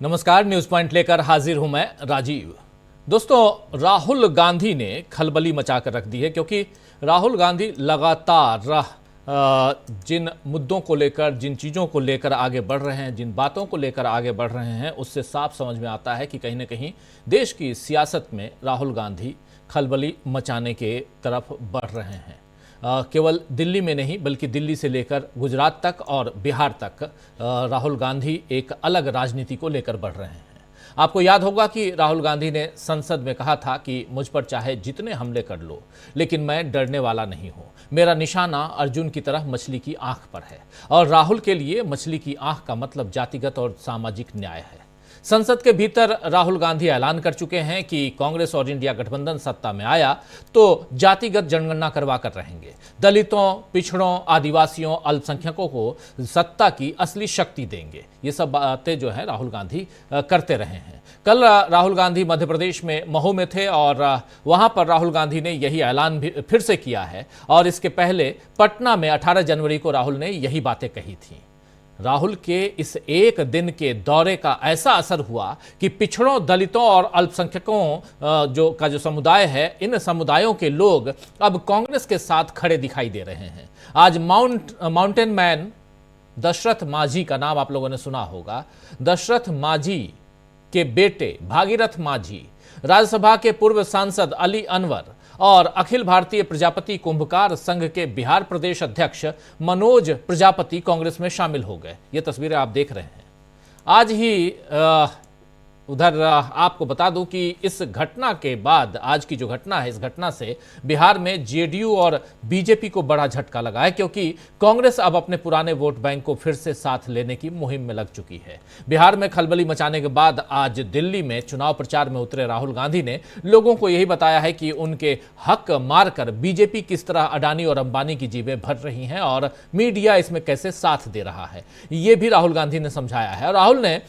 नमस्कार, news point लेकर हाजिर हूं मैं राजीव। दोस्तों, राहुल गांधी ने खलबली मचाकर रख दी है क्योंकि राहुल गांधी लगातार जिन मुद्दों को लेकर, जिन चीज़ों को लेकर आगे बढ़ रहे हैं, जिन बातों को लेकर आगे बढ़ रहे हैं, उससे साफ समझ में आता है कि कहीं ना कहीं देश की सियासत में राहुल गांधी खलबली मचाने के तरफ बढ़ रहे हैं। केवल दिल्ली में नहीं बल्कि दिल्ली से लेकर गुजरात तक और बिहार तक राहुल गांधी एक अलग राजनीति को लेकर बढ़ रहे हैं। आपको याद होगा कि राहुल गांधी ने संसद में कहा था कि मुझ पर चाहे जितने हमले कर लो, लेकिन मैं डरने वाला नहीं हूं। मेरा निशाना अर्जुन की तरह मछली की आंख पर है। और राहुल के लिए मछली की आंख का मतलब जातिगत और सामाजिक न्याय है। संसद के भीतर राहुल गांधी ऐलान कर चुके हैं कि कांग्रेस और इंडिया गठबंधन सत्ता में आया तो जातिगत जनगणना करवा कर रहेंगे। दलितों, पिछड़ों, आदिवासियों, अल्पसंख्यकों को सत्ता की असली शक्ति देंगे। ये सब बातें जो है राहुल गांधी करते रहे हैं। कल राहुल गांधी मध्य प्रदेश में महू में थे और वहां पर राहुल गांधी ने यही ऐलान भी फिर से किया है। और इसके पहले पटना में 18 जनवरी को राहुल ने यही बातें कही थी। राहुल के इस एक दिन के दौरे का ऐसा असर हुआ कि पिछड़ों, दलितों और अल्पसंख्यकों जो समुदाय है, इन समुदायों के लोग अब कांग्रेस के साथ खड़े दिखाई दे रहे हैं। आज माउंटेन मैन दशरथ मांझी का नाम आप लोगों ने सुना होगा। दशरथ मांझी के बेटे भागीरथ मांझी, राज्यसभा के पूर्व सांसद अली अनवर और अखिल भारतीय प्रजापति कुंभकार संघ के बिहार प्रदेश अध्यक्ष मनोज प्रजापति कांग्रेस में शामिल हो गए। ये तस्वीरें आप देख रहे हैं। आज ही उधर आपको बता दूं कि इस घटना के बाद, आज की जो घटना है, इस घटना से बिहार में जेडीयू और बीजेपी को बड़ा झटका लगा है क्योंकि कांग्रेस अब अपने पुराने वोट बैंक को फिर से साथ लेने की मुहिम में लग चुकी है। बिहार में खलबली मचाने के बाद आज दिल्ली में चुनाव प्रचार में उतरे राहुल गांधी ने लोगों को यही बताया है कि उनके हक मारकर बीजेपी किस तरह अडानी और अंबानी की जेबें भर रही हैं और मीडिया इसमें कैसे साथ दे रहा है। ये भी राहुल गांधी ने समझाया है। और राहुल ने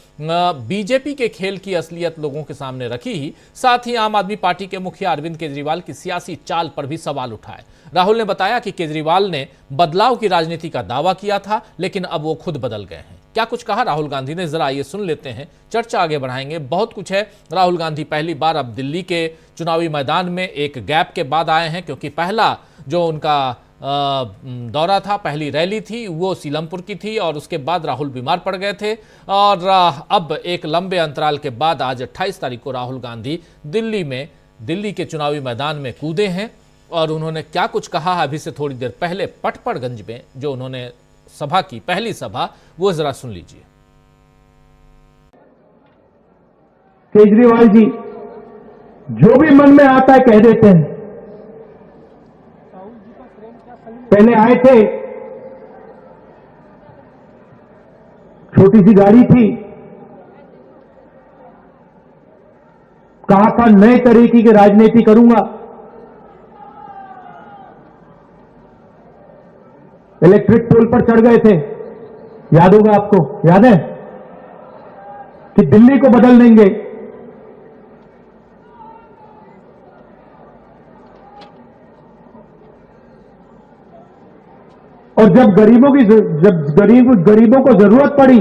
बीजेपी के खेल की असलियत लोगों के सामने रखी ही, साथ ही आम आदमी पार्टी के मुखिया अरविंद केजरीवाल की सियासी चाल पर भी सवाल उठाए। राहुल ने बताया कि केजरीवाल ने बदलाव की राजनीति का दावा किया था, लेकिन अब वो खुद बदल गए हैं। क्या कुछ कहा राहुल गांधी ने, जरा ये सुन लेते हैं, चर्चा आगे बढ़ाएंगे। बहुत कुछ है। राहुल गांधी पहली बार अब दिल्ली के चुनावी मैदान में एक गैप के बाद आए हैं क्योंकि पहला जो उनका दौरा था, पहली रैली थी, वो सीलमपुर की थी और उसके बाद राहुल बीमार पड़ गए थे। और अब एक लंबे अंतराल के बाद आज 28 तारीख को राहुल गांधी दिल्ली के चुनावी मैदान में कूदे हैं। और उन्होंने क्या कुछ कहा अभी से थोड़ी देर पहले पटपड़गंज में जो उन्होंने सभा की, पहली सभा, वो जरा सुन लीजिए। केजरीवाल जी जो भी मन में आता है कह देते हैं। पहले आए थे, छोटी सी गाड़ी थी, कहा था नए तरीके की राजनीति करूंगा। इलेक्ट्रिक पोल पर चढ़ गए थे, याद होगा आपको, याद है कि दिल्ली को बदल देंगे। और जब गरीबों को जरूरत पड़ी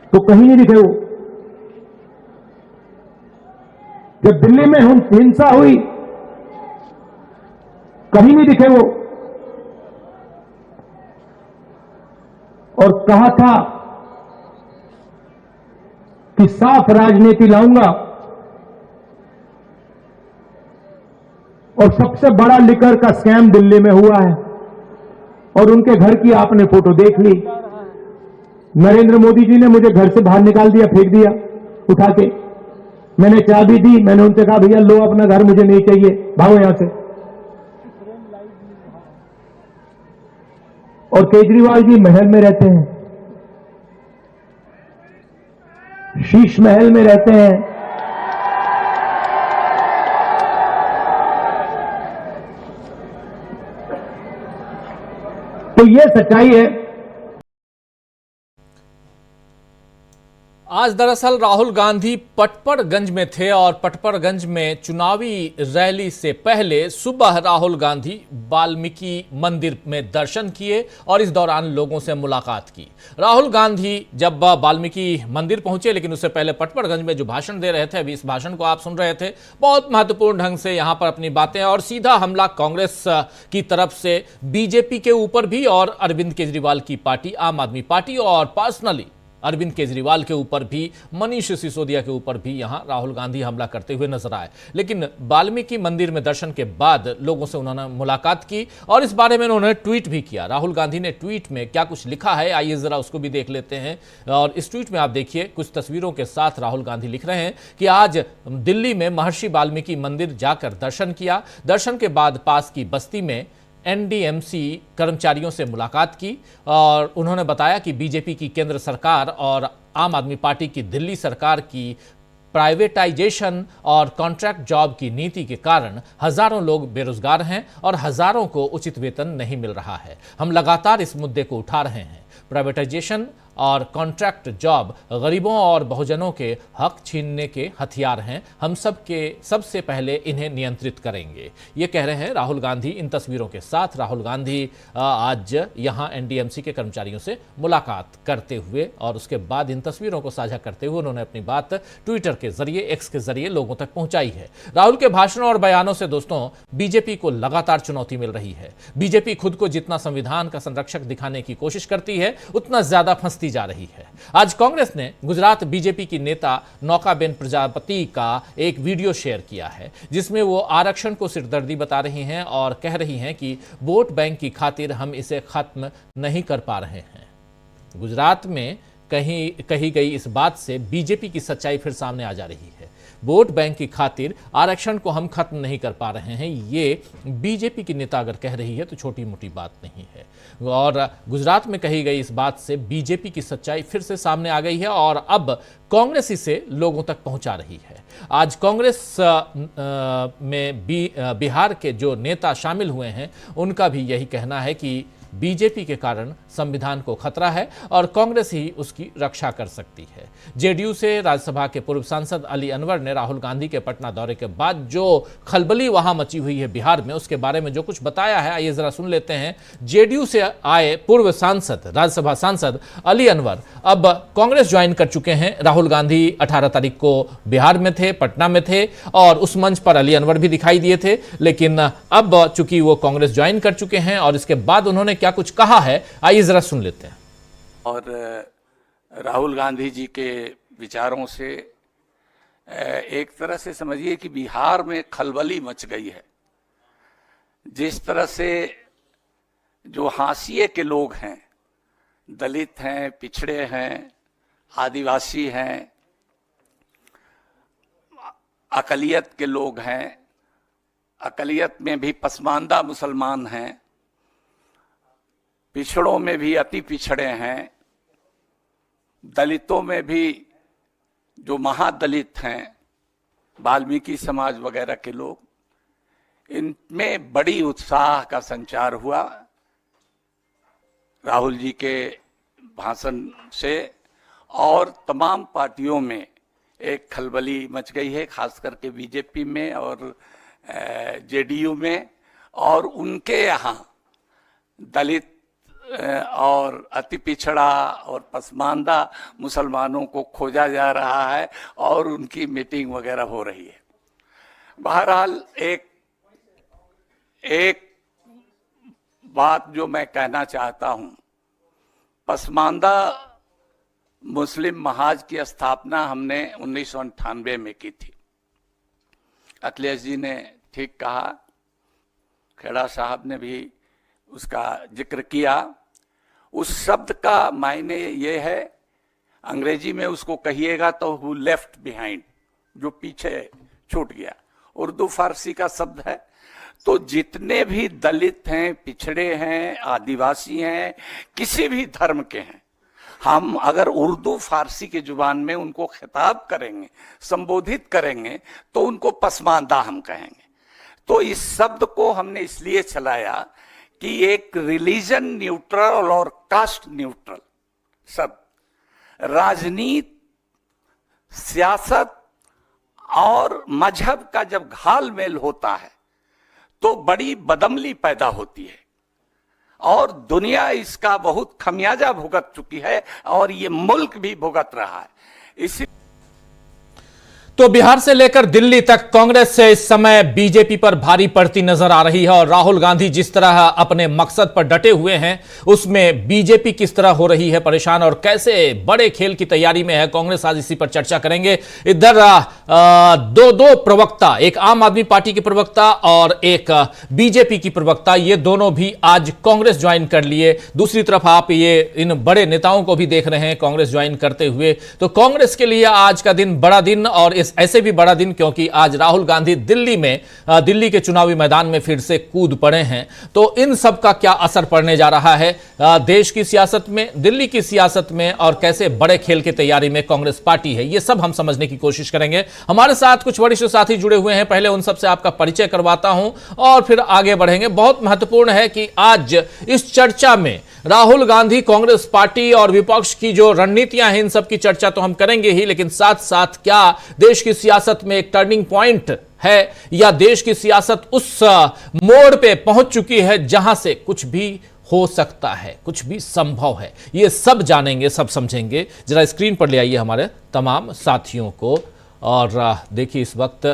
तो कहीं नहीं दिखे वो। जब दिल्ली में हिंसा हुई कहीं नहीं दिखे वो। और कहा था कि साफ राजनीति लाऊंगा। और सबसे बड़ा लिकर का स्कैम दिल्ली में हुआ है और उनके घर की आपने फोटो देख ली। नरेंद्र मोदी जी ने मुझे घर से बाहर निकाल दिया, फेंक दिया उठा के। मैंने चाबी दी, मैंने उनसे कहा भैया लो अपना घर, मुझे नहीं चाहिए, भागो यहां से। और केजरीवाल जी महल में रहते हैं, शीश महल में रहते हैं। तो ये सच्चाई है। आज दरअसल राहुल गांधी पटपड़गंज में थे और पटपड़गंज में चुनावी रैली से पहले सुबह राहुल गांधी वाल्मीकि मंदिर में दर्शन किए और इस दौरान लोगों से मुलाकात की। राहुल गांधी जब वाल्मीकि मंदिर पहुंचे, लेकिन उससे पहले पटपड़गंज में जो भाषण दे रहे थे, अभी इस भाषण को आप सुन रहे थे, बहुत महत्वपूर्ण ढंग से यहां पर अपनी बातें और सीधा हमला कांग्रेस की तरफ से बीजेपी के ऊपर भी और अरविंद केजरीवाल की पार्टी आम आदमी पार्टी और पर्सनली अरविंद केजरीवाल के ऊपर भी, मनीष सिसोदिया के ऊपर भी यहां राहुल गांधी हमला करते हुए नजर आए। लेकिन वाल्मीकि मंदिर में दर्शन के बाद लोगों से उन्होंने मुलाकात की और इस बारे में उन्होंने ट्वीट भी किया। राहुल गांधी ने ट्वीट में क्या कुछ लिखा है, आइए जरा उसको भी देख लेते हैं। और इस ट्वीट में आप देखिए, कुछ तस्वीरों के साथ राहुल गांधी लिख रहे हैं कि आज दिल्ली में महर्षि वाल्मीकि मंदिर जाकर दर्शन किया। दर्शन के बाद पास की बस्ती में एनडीएमसी कर्मचारियों से मुलाकात की और उन्होंने बताया कि बीजेपी की केंद्र सरकार और आम आदमी पार्टी की दिल्ली सरकार की प्राइवेटाइजेशन और कॉन्ट्रैक्ट जॉब की नीति के कारण हजारों लोग बेरोजगार हैं और हजारों को उचित वेतन नहीं मिल रहा है। हम लगातार इस मुद्दे को उठा रहे हैं। प्राइवेटाइजेशन और कॉन्ट्रैक्ट जॉब गरीबों और बहुजनों के हक छीनने के हथियार हैं। हम सबसे पहले इन्हें नियंत्रित करेंगे, ये कह रहे हैं राहुल गांधी। इन तस्वीरों के साथ राहुल गांधी आज यहां एनडीएमसी के कर्मचारियों से मुलाकात करते हुए और उसके बाद इन तस्वीरों को साझा करते हुए उन्होंने अपनी बात ट्विटर के जरिए, एक्स के जरिए लोगों तक पहुंचाई है। राहुल के भाषणों और बयानों से दोस्तों बीजेपी को लगातार चुनौती मिल रही है। बीजेपी खुद को जितना संविधान का संरक्षक दिखाने की कोशिश करती है, उतना ज्यादा फंसती जा रही है। आज कांग्रेस ने गुजरात बीजेपी की नेता नौकाबेन प्रजापति का एक वीडियो शेयर किया है, जिसमें वो आरक्षण को सिरदर्दी बता रही हैं और कह रही हैं कि वोट बैंक की खातिर हम इसे खत्म नहीं कर पा रहे हैं। गुजरात में कही गई इस बात से बीजेपी की सच्चाई फिर सामने आ जा रही है। वोट बैंक की खातिर आरक्षण को हम खत्म नहीं कर पा रहे हैं, ये बीजेपी की नेता अगर कह रही है तो छोटी मोटी बात नहीं है। और गुजरात में कही गई इस बात से बीजेपी की सच्चाई फिर से सामने आ गई है और अब कांग्रेस इसे लोगों तक पहुंचा रही है। आज कांग्रेस में बिहार के जो नेता शामिल हुए हैं, उनका भी यही कहना है कि बीजेपी के कारण संविधान को खतरा है और कांग्रेस ही उसकी रक्षा कर सकती है। जेडीयू से राज्यसभा के पूर्व सांसद अली अनवर ने राहुल गांधी के पटना दौरे के बाद जो खलबली वहां मची हुई है बिहार में, उसके बारे में जो कुछ बताया है, आइए जरा सुन लेते हैं। जेडीयू से आए पूर्व सांसद, राज्यसभा सांसद अली अनवर अब कांग्रेस ज्वाइन कर चुके हैं। राहुल गांधी 18 तारीख को बिहार में थे, पटना में थे और उस मंच पर अली अनवर भी दिखाई दिए थे, लेकिन अब चूंकि वो कांग्रेस ज्वाइन कर चुके हैं और इसके बाद उन्होंने क्या कुछ कहा है, आइए जरा सुन लेते हैं। और राहुल गांधी जी के विचारों से एक तरह से समझिए कि बिहार में खलबली मच गई है। जिस तरह से जो हाशिए के लोग हैं, दलित हैं, पिछड़े हैं, आदिवासी हैं, अकलियत के लोग हैं, अकलियत में भी पसमानदा मुसलमान हैं, पिछड़ों में भी अति पिछड़े हैं, दलितों में भी जो महादलित हैं, वाल्मीकि समाज वगैरह के लोग, इनमें बड़ी उत्साह का संचार हुआ राहुल जी के भाषण से और तमाम पार्टियों में एक खलबली मच गई है, खास करके बीजेपी में और जेडीयू में। और उनके यहाँ दलित और अति पिछड़ा और पसमानदा मुसलमानों को खोजा जा रहा है और उनकी मीटिंग वगैरह हो रही है। बहरहाल एक बात जो मैं कहना चाहता हूं, पसमानदा मुस्लिम महाज की स्थापना हमने 1998 में की थी। अखिलेश जी ने ठीक कहा, खेड़ा साहब ने भी उसका जिक्र किया। उस शब्द का मायने ये है, अंग्रेजी में उसको कहिएगा तो हु लेफ्ट बिहाइंड, जो पीछे छूट गया। उर्दू फारसी का शब्द है। तो जितने भी दलित हैं, पिछड़े हैं, आदिवासी हैं, किसी भी धर्म के हैं, हम अगर उर्दू फारसी की जुबान में उनको खिताब करेंगे, संबोधित करेंगे, तो उनको पसमानदा हम कहेंगे। तो इस शब्द को हमने इसलिए चलाया कि एक रिलीजन न्यूट्रल और कास्ट न्यूट्रल शब्द, राजनीति सियासत और मजहब का जब घालमेल होता है तो बड़ी बदअमली पैदा होती है और दुनिया इसका बहुत खमियाजा भुगत चुकी है और ये मुल्क भी भुगत रहा है। इसी तो बिहार से लेकर दिल्ली तक कांग्रेस से इस समय बीजेपी पर भारी पड़ती नजर आ रही है और राहुल गांधी जिस तरह अपने मकसद पर डटे हुए हैं उसमें बीजेपी किस तरह हो रही है परेशान और कैसे बड़े खेल की तैयारी में है कांग्रेस, आज इसी पर चर्चा करेंगे। इधर दो प्रवक्ता, एक आम आदमी पार्टी के प्रवक्ता और एक बीजेपी की प्रवक्ता, ये दोनों भी आज कांग्रेस ज्वाइन कर लिए। दूसरी तरफ आप ये इन बड़े नेताओं को भी देख रहे हैं कांग्रेस ज्वाइन करते हुए। तो कांग्रेस के लिए आज का दिन बड़ा दिन और ऐसे भी बड़ा दिन क्योंकि आज राहुल गांधी दिल्ली के चुनावी मैदान में फिर से कूद पड़े हैं। तो इन सब का क्या असर पड़ने जा रहा है देश की सियासत में, दिल्ली की सियासत में और कैसे बड़े खेल की तैयारी में कांग्रेस पार्टी है, ये सब हम समझने की कोशिश करेंगे। हमारे साथ कुछ वरिष्ठ साथी जुड़े हुए हैं, पहले उन सबसे आपका परिचय करवाता हूं और फिर आगे बढ़ेंगे। बहुत महत्वपूर्ण है कि आज इस चर्चा में राहुल गांधी, कांग्रेस पार्टी और विपक्ष की जो रणनीतियां हैं इन सब की चर्चा तो हम करेंगे ही, लेकिन साथ साथ क्या देश की सियासत में एक टर्निंग पॉइंट है या देश की सियासत उस मोड़ पे पहुंच चुकी है जहां से कुछ भी हो सकता है, कुछ भी संभव है। ये सब जानेंगे, सब समझेंगे। जरा स्क्रीन पर ले आइए हमारे तमाम साथियों को और देखिए इस वक्त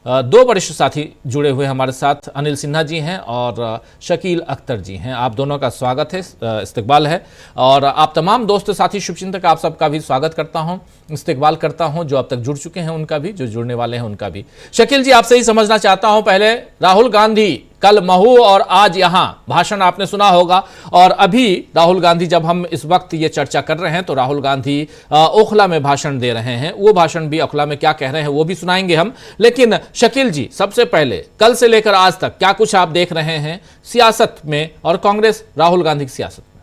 दो वरिष्ठ साथी जुड़े हुए हमारे साथ, अनिल सिन्हा जी हैं और शकील अख्तर जी हैं। आप दोनों का स्वागत है, इस्तकबाल है और आप तमाम दोस्त साथी शुभचिंतक आप सबका भी स्वागत करता हूं, इस्तकबाल करता हूं। जो अब तक जुड़ चुके हैं उनका भी, जो जुड़ने वाले हैं उनका भी। शकील जी, आपसे ही समझना चाहता हूं पहले, राहुल गांधी कल महू और आज यहां भाषण आपने सुना होगा और अभी राहुल गांधी, जब हम इस वक्त ये चर्चा कर रहे हैं तो राहुल गांधी ओखला में भाषण दे रहे हैं। वो भाषण भी ओखला में क्या कह रहे हैं वो भी सुनाएंगे हम। लेकिन शकील जी, सबसे पहले कल से लेकर आज तक क्या कुछ आप देख रहे हैं सियासत में और कांग्रेस राहुल गांधी की सियासत में?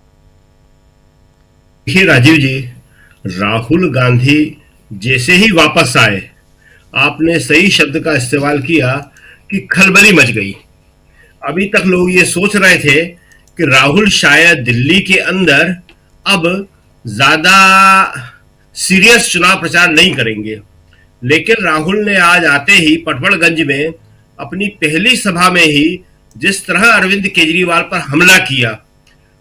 देखिए राजीव जी, राहुल गांधी जैसे ही वापस आए, आपने सही शब्द का इस्तेमाल किया कि खलबली मच गई। अभी तक लोग ये सोच रहे थे कि राहुल शायद दिल्ली के अंदर अब ज्यादा सीरियस चुनाव प्रचार नहीं करेंगे, लेकिन राहुल ने आज आते ही पटवारगंज में अपनी पहली सभा में ही जिस तरह अरविंद केजरीवाल पर हमला किया,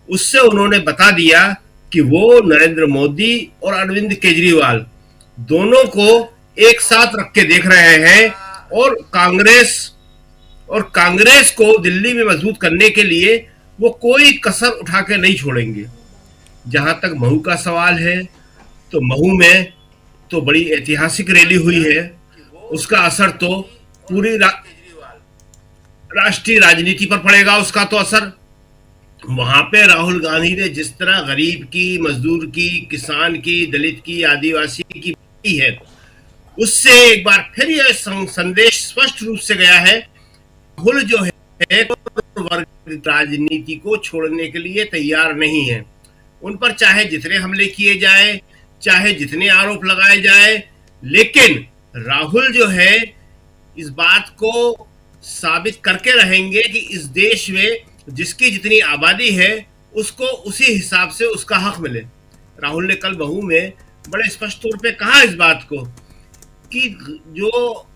उससे उन्होंने बता दिया कि वो नरेंद्र मोदी और अरविंद केजरीवाल दोनों को एक साथ रख के देख रहे हैं और कांग्रेस को दिल्ली में मजबूत करने के लिए वो कोई कसर उठा के नहीं छोड़ेंगे। जहां तक महू का सवाल है तो महू में तो बड़ी ऐतिहासिक रैली हुई है, उसका असर तो पूरी राष्ट्रीय राजनीति पर पड़ेगा। उसका तो असर वहां पे राहुल गांधी ने जिस तरह गरीब की, मजदूर की, किसान की, दलित की, आदिवासी की है, उससे एक बार फिर यह संदेश स्पष्ट रूप से गया है, राहुल जो है वर्ग राजनीति को छोड़ने के लिए तैयार नहीं है। उन पर चाहे जितने हमले किए जाए, चाहे जितने आरोप लगाए जाए, लेकिन राहुल जो है इस बात को साबित करके रहेंगे कि इस देश में जिसकी जितनी आबादी है उसको उसी हिसाब से उसका हक मिले। राहुल ने कल महू में बड़े स्पष्ट तौर पे कहा इस बात को कि जो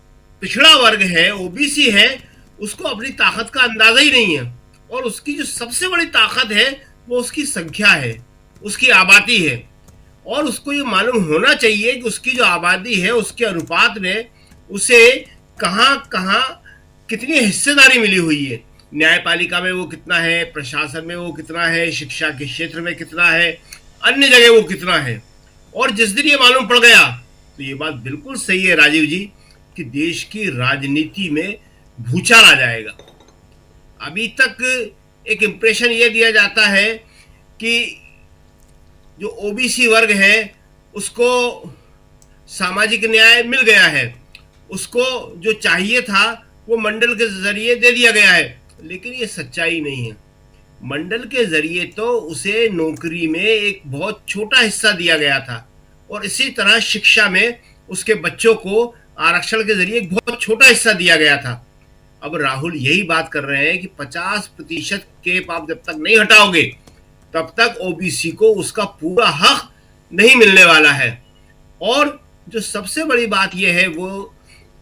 पिछड़ा वर्ग है, ओबीसी है, उसको अपनी ताकत का अंदाजा ही नहीं है और उसकी जो सबसे बड़ी ताकत है वो उसकी संख्या है, उसकी आबादी है और उसको ये मालूम होना चाहिए कि उसकी जो आबादी है उसके अनुपात में उसे कहां कहां कितनी हिस्सेदारी मिली हुई है। न्यायपालिका में वो कितना है, प्रशासन में वो कितना है, शिक्षा के क्षेत्र में कितना है, अन्य जगह वो कितना है। और जिस दिन ये मालूम पड़ गया तो ये बात बिल्कुल सही है राजीव जी कि देश की राजनीति में भूचाल आ जाएगा। अभी तक एक इंप्रेशन ये दिया जाता है कि जो ओबीसी वर्ग है उसको सामाजिक न्याय मिल गया है, उसको जो चाहिए था वो मंडल के जरिए दे दिया गया है, लेकिन ये सच्चाई नहीं है। मंडल के जरिए तो उसे नौकरी में एक बहुत छोटा हिस्सा दिया गया था और इसी तरह शिक्षा में उसके बच्चों को आरक्षण के जरिए एक बहुत छोटा हिस्सा दिया गया था। अब राहुल यही बात कर रहे हैं कि 50% केप आप जब तक नहीं हटाओगे तब तक ओबीसी को उसका पूरा हक नहीं मिलने वाला है। और जो सबसे बड़ी बात यह है वो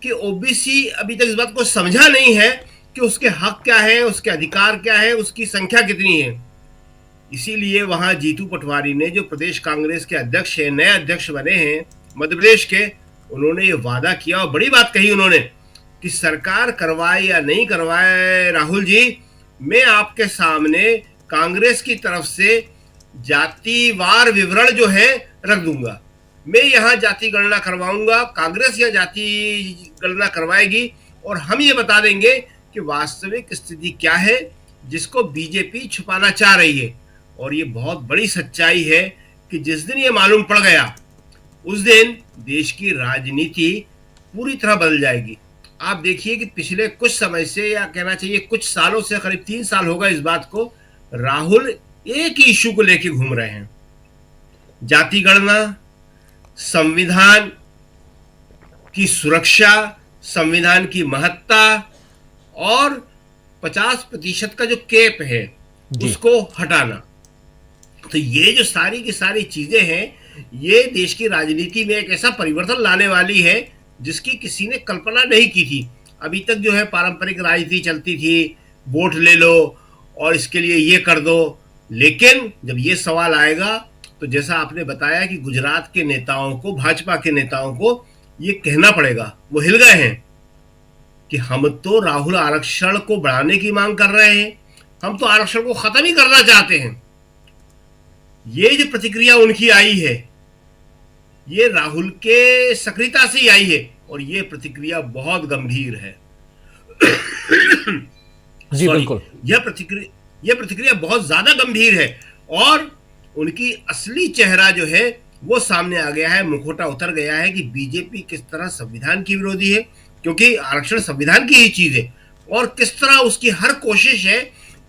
कि ओबीसी अभी तक इस बात को समझा नहीं है कि उसके हक क्या है, उसके अधिकार क्या है, उसकी संख्या कितनी है। इसीलिए वहां जीतू पटवारी ने, जो प्रदेश कांग्रेस के अध्यक्ष हैं, नए अध्यक्ष बने हैं मध्य प्रदेश के, उन्होंने ये वादा किया और बड़ी बात कही उन्होंने कि सरकार करवाए या नहीं करवाए राहुल जी, मैं आपके सामने कांग्रेस की तरफ से जातिवार विवरण जो है रख दूंगा। मैं यहाँ जाति गणना करवाऊंगा, कांग्रेस यह जाति गणना करवाएगी और हम ये बता देंगे कि वास्तविक स्थिति क्या है जिसको बीजेपी छुपाना चाह रही है। और ये बहुत बड़ी सच्चाई है कि जिस दिन ये मालूम पड़ गया उस दिन देश की राजनीति पूरी तरह बदल जाएगी। आप देखिए कि पिछले कुछ समय से, या कहना चाहिए कुछ सालों से, करीब 3 साल होगा इस बात को, राहुल एक ही इशू को लेकर घूम रहे हैं। जाति गणना, संविधान की सुरक्षा, संविधान की महत्ता और 50% का जो कैप है उसको हटाना। तो ये जो सारी की सारी चीजें हैं, ये देश की राजनीति में एक ऐसा परिवर्तन लाने वाली है जिसकी किसी ने कल्पना नहीं की थी। अभी तक जो है पारंपरिक राजनीति चलती थी, वोट ले लो और इसके लिए ये कर दो। लेकिन जब ये सवाल आएगा तो जैसा आपने बताया कि गुजरात के नेताओं को, भाजपा के नेताओं को ये कहना पड़ेगा, वो हिल गए हैं कि हम तो राहुल आरक्षण को बढ़ाने की मांग कर रहे हैं, हम तो आरक्षण को खत्म ही करना चाहते हैं। ये जो प्रतिक्रिया उनकी आई है, ये राहुल के सक्रियता से ही आई है और ये प्रतिक्रिया बहुत गंभीर है। जी बिल्कुल, यह प्रतिक्रिया बहुत ज्यादा गंभीर है और उनकी असली चेहरा जो है वो सामने आ गया है, मुखौटा उतर गया है कि बीजेपी किस तरह संविधान की विरोधी है, क्योंकि आरक्षण संविधान की ही चीज है, और किस तरह उसकी हर कोशिश है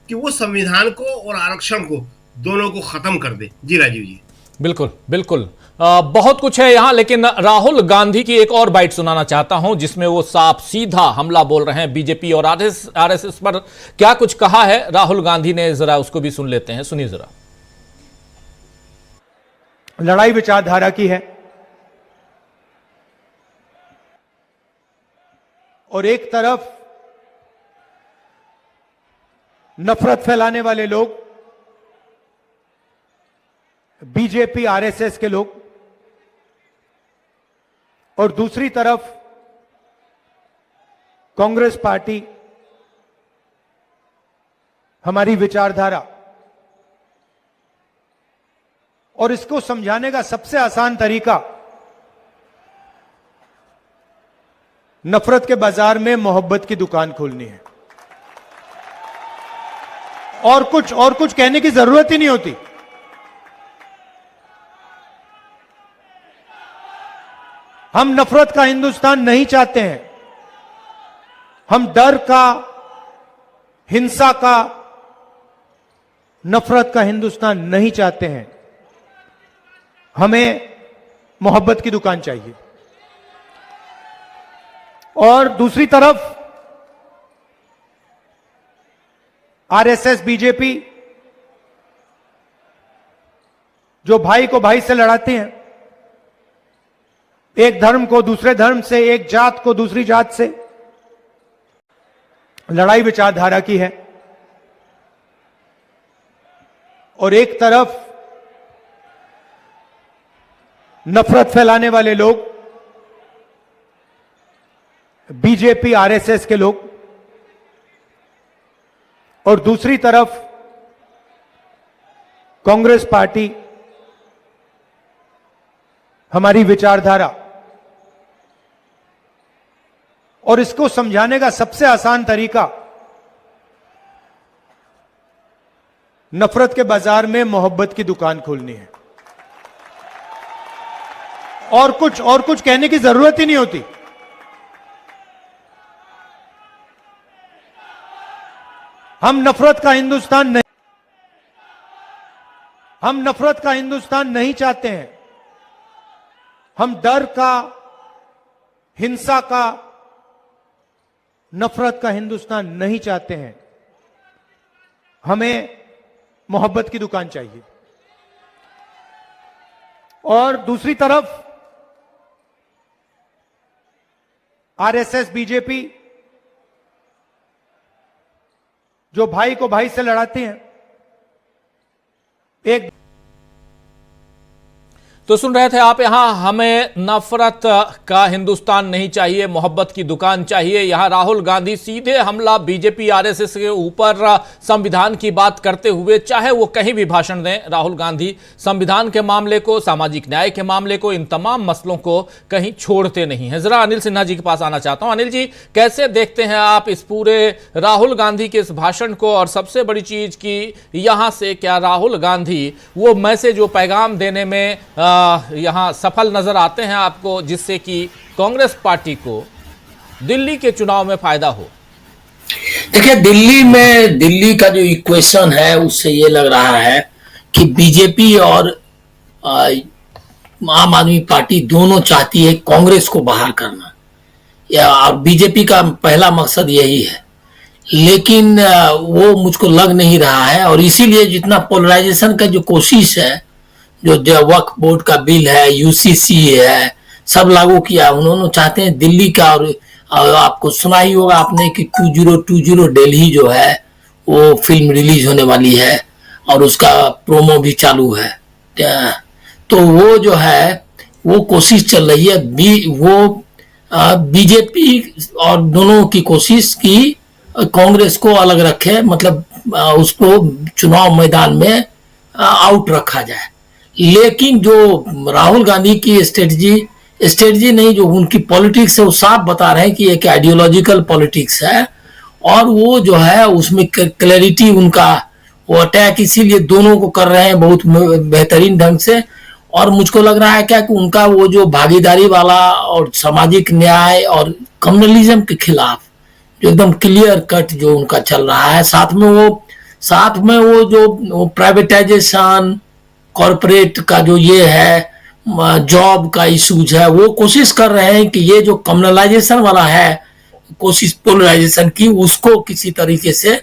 कि वो संविधान को और आरक्षण को दोनों को खत्म कर दे। जी राजीव जी। बिल्कुल बिल्कुल, बहुत कुछ है यहां, लेकिन राहुल गांधी की एक और बाइट सुनाना चाहता हूं जिसमें वो साफ सीधा हमला बोल रहे हैं बीजेपी और आरएसएस पर। क्या कुछ कहा है राहुल गांधी ने, जरा उसको भी सुन लेते हैं, सुनिए जरा। लड़ाई विचारधारा की है और एक तरफ नफरत फैलाने वाले लोग, बीजेपी आरएसएस के लोग, और दूसरी तरफ कांग्रेस पार्टी, हमारी विचारधारा। और इसको समझाने का सबसे आसान तरीका नफरत के बाजार में मोहब्बत की दुकान खोलनी है। और कुछ कहने की जरूरत ही नहीं होती। हम नफरत का हिंदुस्तान नहीं चाहते हैं। हम डर का, हिंसा का, नफरत का हिंदुस्तान नहीं चाहते हैं। हमें मोहब्बत की दुकान चाहिए। और दूसरी तरफ आरएसएस, बीजेपी जो भाई को भाई से लड़ाते हैं, एक धर्म को दूसरे धर्म से, एक जात को दूसरी जात से। लड़ाई विचारधारा की है और एक तरफ नफरत फैलाने वाले लोग, बीजेपी आरएसएस के लोग, और दूसरी तरफ कांग्रेस पार्टी, हमारी विचारधारा। और इसको समझाने का सबसे आसान तरीका नफरत के बाजार में मोहब्बत की दुकान खोलनी है। और कुछ कहने की जरूरत ही नहीं होती। हम नफरत का हिंदुस्तान नहीं चाहते हैं। हम डर का, हिंसा का, नफरत का हिंदुस्तान नहीं चाहते हैं। हमें मोहब्बत की दुकान चाहिए। और दूसरी तरफ आरएसएस बीजेपी जो भाई को भाई से लड़ाते हैं, एक तो सुन रहे थे आप यहां, हमें नफरत का हिंदुस्तान नहीं चाहिए, मोहब्बत की दुकान चाहिए। यहां राहुल गांधी सीधे हमला बीजेपी आरएसएस के ऊपर संविधान की बात करते हुए, चाहे वो कहीं भी भाषण दें, राहुल गांधी संविधान के मामले को, सामाजिक न्याय के मामले को, इन तमाम मसलों को कहीं छोड़ते नहीं हैं। जरा अनिल सिन्हा जी के पास आना चाहता हूं। अनिल जी, कैसे देखते हैं आप इस पूरे राहुल गांधी के इस भाषण को, और सबसे बड़ी चीज की यहां से क्या राहुल गांधी वो मैसेज, जो पैगाम देने में यहां सफल नजर आते हैं आपको, जिससे कि कांग्रेस पार्टी को दिल्ली के चुनाव में फायदा हो? देखिए, दिल्ली का जो इक्वेशन है उससे ये लग रहा है कि बीजेपी और आम आदमी पार्टी दोनों चाहती है कांग्रेस को बाहर करना, और बीजेपी का पहला मकसद यही है, लेकिन वो मुझको लग नहीं रहा है। और इसीलिए जितना पोलराइजेशन का जो कोशिश है, जो वक्फ बोर्ड का बिल है, यूसीसी है, सब लागू किया, उन्होंने चाहते हैं दिल्ली का। और आपको सुना ही होगा आपने कि 2020 दिल्ली जो है वो फिल्म रिलीज होने वाली है और उसका प्रोमो भी चालू है। तो वो जो है वो कोशिश चल रही है, वो बीजेपी और दोनों की कोशिश की कांग्रेस को अलग रखे, मतलब उसको चुनाव मैदान में आउट रखा जाए। लेकिन जो राहुल गांधी की स्ट्रेटजी नहीं, जो उनकी पॉलिटिक्स है, वो साफ बता रहे हैं कि एक आइडियोलॉजिकल पॉलिटिक्स है, और वो जो है उसमें क्लैरिटी उनका, वो अटैक इसीलिए दोनों को कर रहे हैं बहुत बेहतरीन ढंग से। और मुझको लग रहा है क्या कि उनका वो जो भागीदारी वाला और सामाजिक न्याय और कम्युनलिज्म के खिलाफ जो एकदम क्लियर कट जो उनका चल रहा है, साथ में वो जो प्राइवेटाइजेशन, कॉर्पोरेट का जो ये है, जॉब का इशूज है, वो कोशिश कर रहे हैं कि ये जो कम्युनलाइजेशन वाला है कोशिश पोलराइजेशन की, उसको किसी तरीके से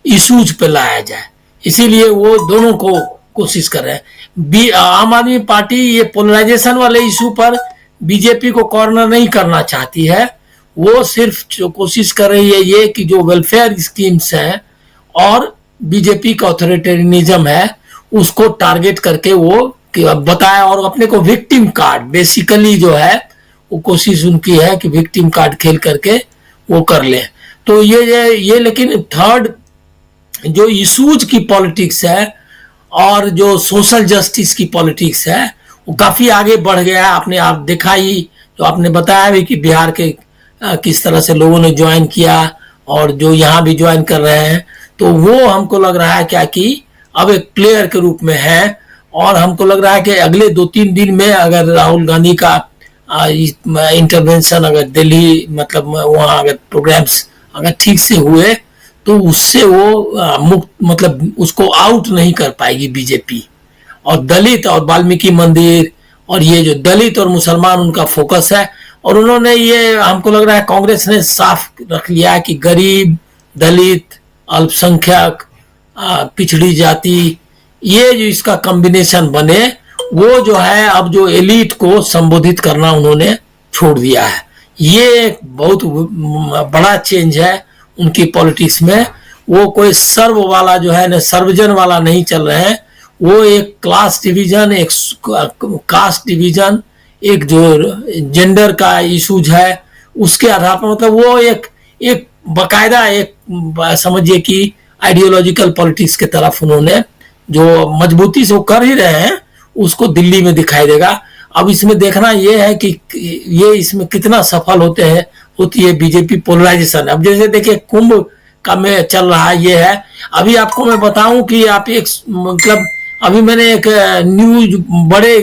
इशूज पे लाया जाए। इसीलिए वो दोनों को कोशिश कर रहे हैं। आम आदमी पार्टी ये पोलराइजेशन वाले इशू पर बीजेपी को कॉर्नर नहीं करना चाहती है, वो सिर्फ कोशिश कर रही है ये कि जो वेलफेयर स्कीम्स हैं और बीजेपी का ऑथोरिटेरियनिज्म है उसको टारगेट करके वो बताया, और अपने को विक्टिम कार्ड बेसिकली जो है वो कोशिश उनकी है कि विक्टिम कार्ड खेल करके वो कर ले। तो ये लेकिन थर्ड जो इशूज की पॉलिटिक्स है और जो सोशल जस्टिस की पॉलिटिक्स है वो काफी आगे बढ़ गया है। आपने आप देखा ही, जो आपने बताया भी कि बिहार के किस तरह से लोगों ने ज्वाइन किया और जो यहाँ भी ज्वाइन कर रहे हैं, तो वो हमको लग रहा है क्या कि अब एक प्लेयर के रूप में है। और हमको लग रहा है कि अगले 2-3 दिन में अगर राहुल गांधी का इंटरवेंशन अगर दिल्ली, मतलब वहाँ अगर प्रोग्राम्स अगर ठीक से हुए, तो उससे वो मुक्त, मतलब उसको आउट नहीं कर पाएगी बीजेपी। और दलित और वाल्मीकि मंदिर और ये जो दलित और मुसलमान उनका फोकस है, और उन्होंने ये हमको लग रहा है कांग्रेस ने साफ रख लिया है कि गरीब, दलित, अल्पसंख्यक, पिछड़ी जाति, ये जो इसका कॉम्बिनेशन बने, वो जो है अब जो एलिट को संबोधित करना उन्होंने छोड़ दिया है। ये एक बहुत बड़ा चेंज है उनकी पॉलिटिक्स में। वो कोई सर्व वाला जो है ना, सर्वजन वाला नहीं चल रहे हैं, वो एक क्लास डिवीजन, एक कास्ट डिवीजन, एक जो जेंडर का इशूज है उसके आधार पर, मतलब वो एक बकायदा एक समझिए कि आइडियोलॉजिकल पॉलिटिक्स के तरफ उन्होंने जो मजबूती से वो कर ही रहे हैं, उसको दिल्ली में दिखाई देगा। अब इसमें देखना ये है कि ये इसमें कितना सफल होती है बीजेपी पोलराइजेशन। अब जैसे देखिए कुंभ का में चल रहा है, ये है। अभी आपको मैं बताऊं कि आप एक, मतलब अभी मैंने एक न्यूज बड़े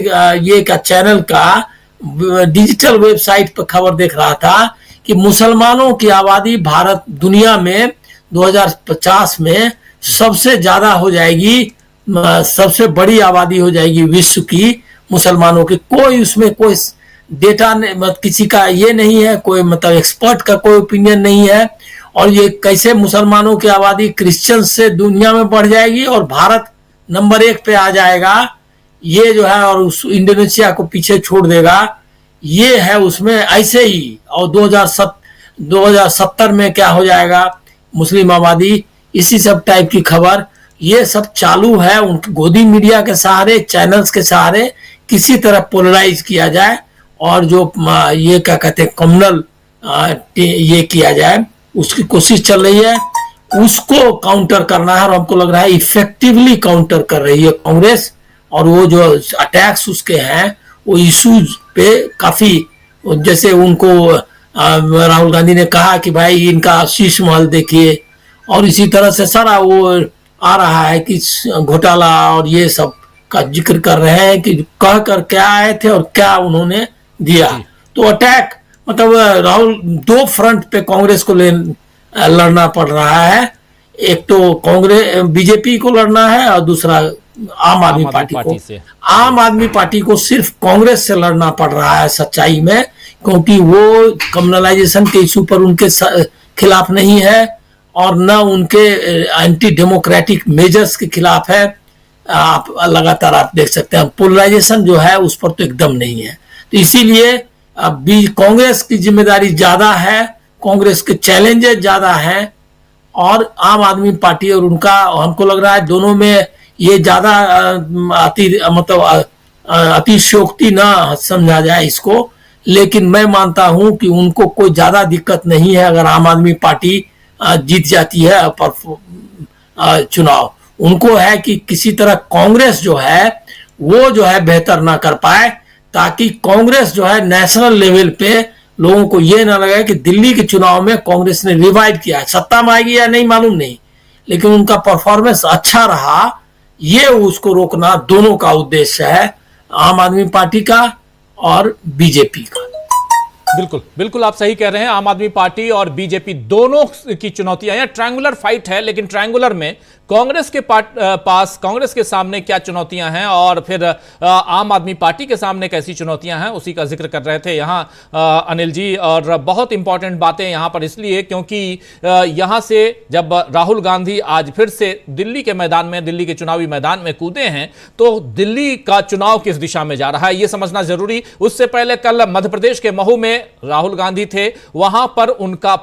ये का चैनल का डिजिटल वेबसाइट पर खबर देख रहा था कि मुसलमानों की आबादी भारत दुनिया में 2050 में सबसे ज्यादा हो जाएगी, सबसे बड़ी आबादी हो जाएगी विश्व की मुसलमानों की। कोई उसमें कोई डेटा मतलब किसी का ये नहीं है, कोई मतलब एक्सपर्ट का कोई ओपिनियन नहीं है। और ये कैसे मुसलमानों की आबादी क्रिश्चियन से दुनिया में बढ़ जाएगी और भारत नंबर 1 पे आ जाएगा, ये जो है, और उस इंडोनेशिया को पीछे छोड़ देगा, ये है उसमें ऐसे ही। और 2070 में क्या हो जाएगा, मुस्लिम आबादी, इसी सब टाइप की खबर ये सब चालू है। उनके गोदी मीडिया के सहारे, चैनल्स के सहारे किसी तरह पोलराइज किया जाए और जो ये क्या कहते हैं कम्युनल ये किया जाए, उसकी कोशिश चल रही है। उसको काउंटर करना है और हमको लग रहा है इफेक्टिवली काउंटर कर रही है कांग्रेस। और वो जो अटैक्स उसके हैं वो इश्यूज पे काफी, जैसे उनको राहुल गांधी ने कहा कि भाई इनका शीश महल देखिए, और इसी तरह से सारा वो आ रहा है कि घोटाला और ये सब का जिक्र कर रहे हैं कि कह कर क्या आए थे और क्या उन्होंने दिया। तो अटैक मतलब राहुल दो फ्रंट पे कांग्रेस को लड़ना पड़ रहा है। एक तो कांग्रेस बीजेपी को लड़ना है और दूसरा आम आदमी पार्टी को। आम आदमी पार्टी को सिर्फ कांग्रेस से लड़ना पड़ रहा है सच्चाई में, क्योंकि वो कम्युनलाइजेशन के इशू पर उनके खिलाफ नहीं है और न उनके एंटी डेमोक्रेटिक मेजर्स के खिलाफ है। आप लगातार आप देख सकते हैं पोलराइजेशन जो है उस पर तो एकदम नहीं है। तो इसीलिए कांग्रेस की जिम्मेदारी ज्यादा है, कांग्रेस के चैलेंजेस ज्यादा हैं, और आम आदमी पार्टी और उनका, हमको लग रहा है दोनों में ये ज्यादा अतिशयोक्ति ना समझा जाए इसको। लेकिन मैं मानता हूं कि उनको कोई ज्यादा दिक्कत नहीं है अगर आम आदमी पार्टी जीत जाती है पर चुनाव। उनको है कि किसी तरह कांग्रेस जो है वो जो है बेहतर ना कर पाए, ताकि कांग्रेस जो है नेशनल लेवल पे लोगों को ये ना लगे कि दिल्ली के चुनाव में कांग्रेस ने रिवाइव किया है। सत्ता में आएगी या नहीं मालूम नहीं, लेकिन उनका परफॉर्मेंस अच्छा रहा, ये उसको रोकना दोनों का उद्देश्य है, आम आदमी पार्टी का और बीजेपी का। बिल्कुल बिल्कुल आप सही कह रहे हैं। आम आदमी पार्टी और बीजेपी दोनों की चुनौतियां हैं। ट्रायंगुलर फाइट है, लेकिन ट्रायंगुलर में कांग्रेस के पास, कांग्रेस के सामने क्या चुनौतियां हैं और फिर आम आदमी पार्टी के सामने कैसी चुनौतियां हैं, उसी का जिक्र कर रहे थे यहाँ अनिल जी। और बहुत इंपॉर्टेंट बातें यहाँ पर इसलिए क्योंकि यहाँ से जब राहुल गांधी आज फिर से दिल्ली के मैदान में, दिल्ली के चुनावी मैदान में कूदे हैं, तो दिल्ली का चुनाव किस दिशा में जा रहा है ये समझना जरूरी। उससे पहले कल मध्य प्रदेश के महू में राहुल गांधी थे, वहां पर उनका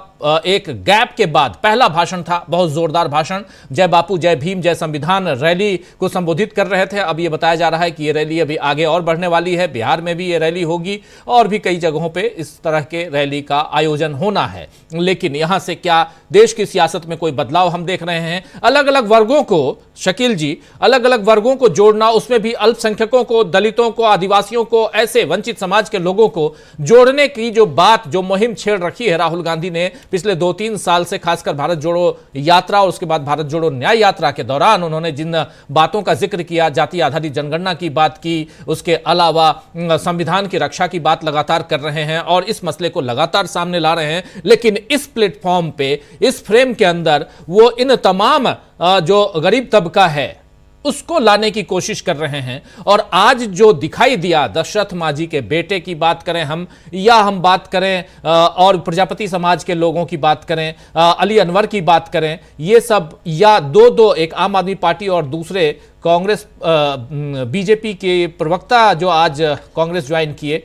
एक गैप के बाद पहला भाषण था, बहुत जोरदार भाषण, जय बापू जय भीम जय संविधान रैली को संबोधित कर रहे थे। अब ये बताया जा रहा है कि ये रैली अभी आगे और बढ़ने वाली है, बिहार में भी ये रैली होगी और भी कई जगहों पे इस तरह के रैली का आयोजन होना है। लेकिन यहां से क्या देश की सियासत में कोई बदलाव हम देख रहे हैं? अलग अलग वर्गों को, शकील जी, अलग अलग वर्गों को जोड़ना, उसमें भी अल्पसंख्यकों को, दलितों को, आदिवासियों को, ऐसे वंचित समाज के लोगों को जोड़ने की जो बात, जो मुहिम छेड़ रखी है राहुल गांधी ने पिछले 2-3 साल से, खासकर भारत जोड़ो यात्रा और उसके बाद भारत जोड़ो न्याय यात्रा के दौरान उन्होंने जिन बातों का जिक्र किया, जाति आधारित जनगणना की बात की, उसके अलावा संविधान की रक्षा की बात लगातार कर रहे हैं और इस मसले को लगातार सामने ला रहे हैं। लेकिन इस प्लेटफॉर्म पे, इस फ्रेम के अंदर वो इन तमाम जो गरीब तबका है उसको लाने की कोशिश कर रहे हैं। और आज जो दिखाई दिया, दशरथ मांझी के बेटे की बात करें हम, या हम बात करें और प्रजापति समाज के लोगों की बात करें, अली अनवर की बात करें, ये सब, या दो एक आम आदमी पार्टी और दूसरे कांग्रेस बीजेपी के प्रवक्ता जो आज कांग्रेस ज्वाइन किए,